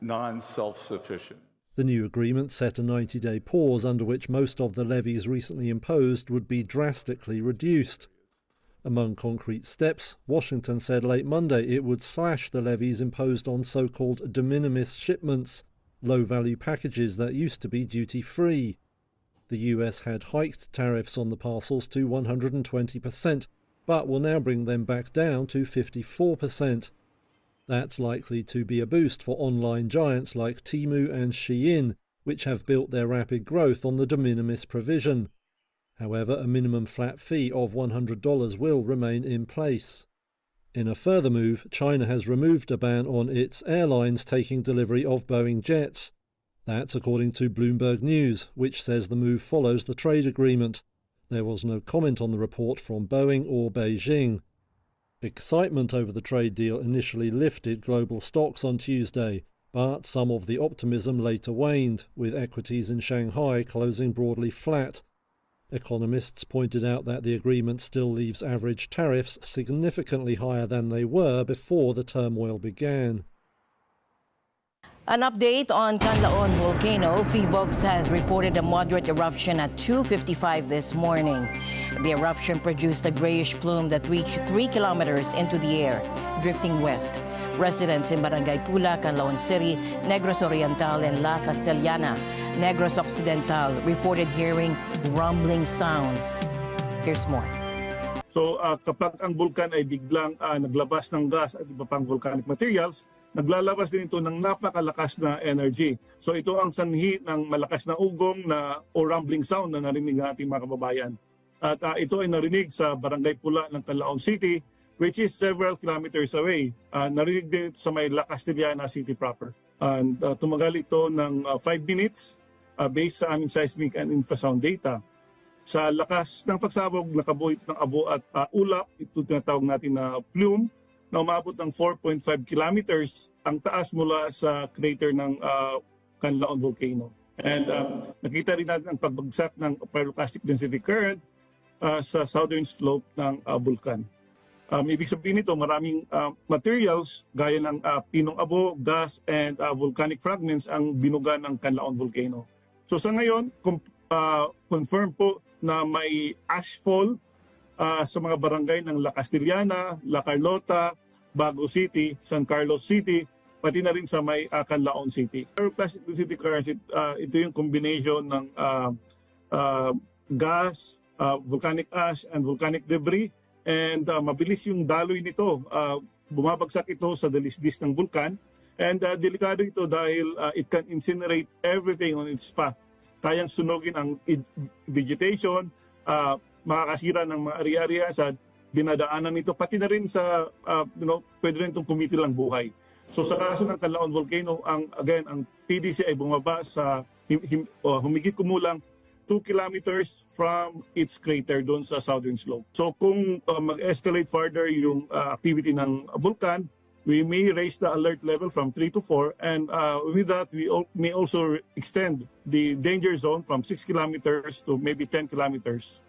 non-self-sufficient. The new agreement set a 90-day pause under which most of the levies recently imposed would be drastically reduced. Among concrete steps, Washington said late Monday it would slash the levies imposed on so-called de minimis shipments, low-value packages that used to be duty-free. The US had hiked tariffs on the parcels to 120%, but will now bring them back down to 54%. That's likely to be a boost for online giants like Temu and Shein, which have built their rapid growth on the de minimis provision. However, a minimum flat fee of $100 will remain in place. In a further move, China has removed a ban on its airlines taking delivery of Boeing jets. That's according to Bloomberg News, which says the move follows the trade agreement. There was no comment on the report from Boeing or Beijing. Excitement over the trade deal initially lifted global stocks on Tuesday, but some of the optimism later waned, with equities in Shanghai closing broadly flat. Economists pointed out that the agreement still leaves average tariffs significantly higher than they were before the turmoil began. An update on Canlaon volcano. PHIVOX has reported a moderate eruption at 2:55 this morning. The eruption produced a grayish plume that reached 3 kilometers into the air, drifting west. Residents in Barangay Pula, Canlaon City, Negros Oriental, and La Castellana, Negros Occidental reported hearing rumbling sounds. Here's more. So kapag ang bulkan ay biglang naglabas ng gas at iba pang volcanic materials, naglalabas din ito ng napakalakas na energy. So ito ang sanhi ng malakas na ugong o rumbling sound na narinig ng ating mga kababayan. At ito ay narinig sa Barangay Pula ng Canlaon City, which is several kilometers away. Narinig din ito sa may La Castellana City proper. And tumagal ito ng 5 minutes based sa aming seismic and infrasound data. Sa lakas ng pagsabog, nakabuo ito ng abo at ulap, ito tinatawag natin na plume, na umabot ng 4.5 kilometers ang taas mula sa crater ng Canlaon volcano. And nakita rin natin ang pagbagsak ng pyroclastic density current sa southern slope ng bulkan. Ibig sabihin nito, maraming materials gaya ng pinong abo, gas, and volcanic fragments ang binuga ng Canlaon volcano. So sa ngayon, confirm po na may ashfall sa mga barangay ng La Castellana, La Carlota, Bago City, San Carlos City, pati na rin sa may Canlaon City. Pyroclastic density currents, ito yung combination ng gas, volcanic ash, and volcanic debris. And mabilis yung daloy nito. Bumabagsak ito sa dalisdis ng bulkan. And delikado ito dahil it can incinerate everything on its path. Kayang sunugin ang vegetation, makakasira ng mga area-area sa dinadaanan nito, pati na rin sa, pwede rin itong kumitil ang buhay. So sa kaso ng Canlaon volcano, ang PDC ay bumaba sa humigit kumulang 2 kilometers from its crater doon sa southern slope. So kung mag-escalate further yung activity ng vulkan, we may raise the alert level from 3 to 4, and with that, we may also extend the danger zone from 6 kilometers to maybe 10 kilometers.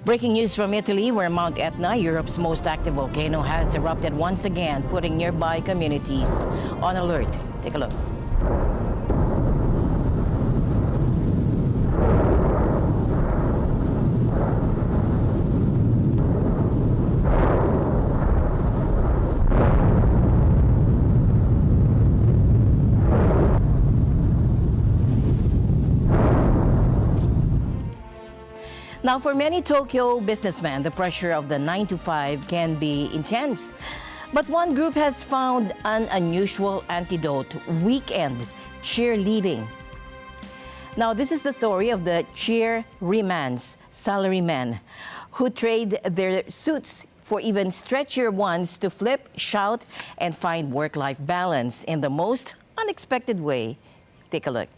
Breaking news from Italy, where Mount Etna, Europe's most active volcano, has erupted once again, putting nearby communities on alert. Take a look. Now, for many Tokyo businessmen, the pressure of the 9-to-5 can be intense. But one group has found an unusual antidote: weekend cheerleading. Now, this is the story of the cheerlemans, salarymen, who trade their suits for even stretchier ones to flip, shout, and find work-life balance in the most unexpected way. Take a look.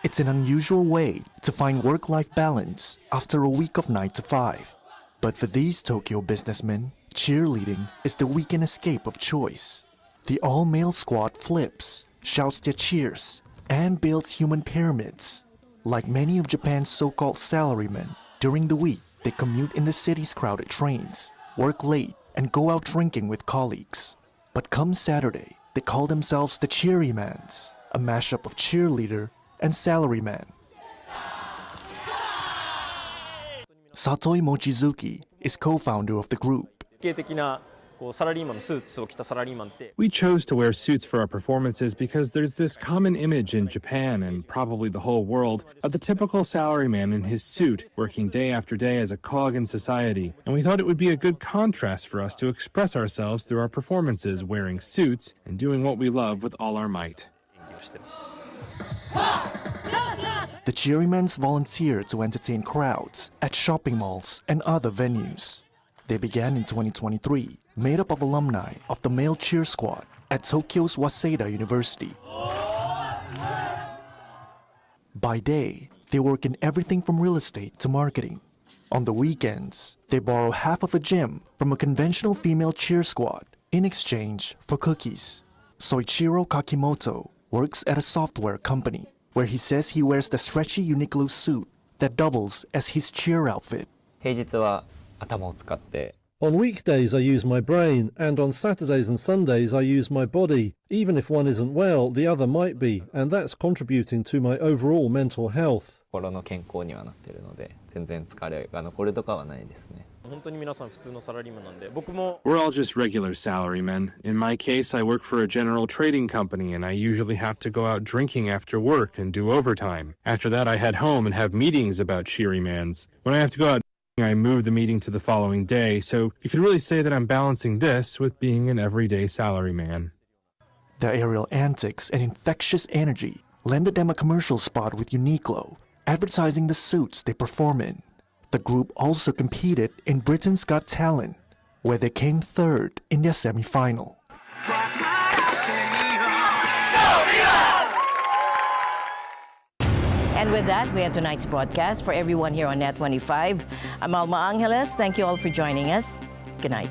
It's an unusual way to find work-life balance after a week of 9-to-5. But for these Tokyo businessmen, cheerleading is the weekend escape of choice. The all-male squad flips, shouts their cheers, and builds human pyramids. Like many of Japan's so-called salarymen, during the week they commute in the city's crowded trains, work late, and go out drinking with colleagues. But come Saturday, they call themselves the Cheerymans, a mashup of cheerleader and salaryman. Satoi Mochizuki is co-founder of the group. We chose to wear suits for our performances because there's this common image in Japan and probably the whole world of the typical salaryman in his suit, working day after day as a cog in society. And we thought it would be a good contrast for us to express ourselves through our performances, wearing suits and doing what we love with all our might. The cheerymans volunteer to entertain crowds at shopping malls and other venues. They began in 2023, made up of alumni of the male cheer squad at Tokyo's Waseda University. By day, they work in everything from real estate to marketing. On the weekends, they borrow half of a gym from a conventional female cheer squad in exchange for cookies. Soichiro Kakimoto works at a software company where he says he wears the stretchy Uniqlo suit that doubles as his cheer outfit. On weekdays I use my brain, and on Saturdays and Sundays I use my body. Even if one isn't well, the other might be, and that's contributing to my overall mental health. We're all just regular salarymen. In my case, I work for a general trading company, and I usually have to go out drinking after work and do overtime. After that, I head home and have meetings about cheerymans. When I have to go out, I move the meeting to the following day, so you could really say that I'm balancing this with being an everyday salaryman. Their aerial antics and infectious energy landed them a commercial spot with Uniqlo, advertising the suits they perform in. The group also competed in Britain's Got Talent, where they came third in their semi-final. And with that, we end tonight's broadcast. For everyone here on Net 25, I'm Alma Angeles. Thank you all for joining us. Good night.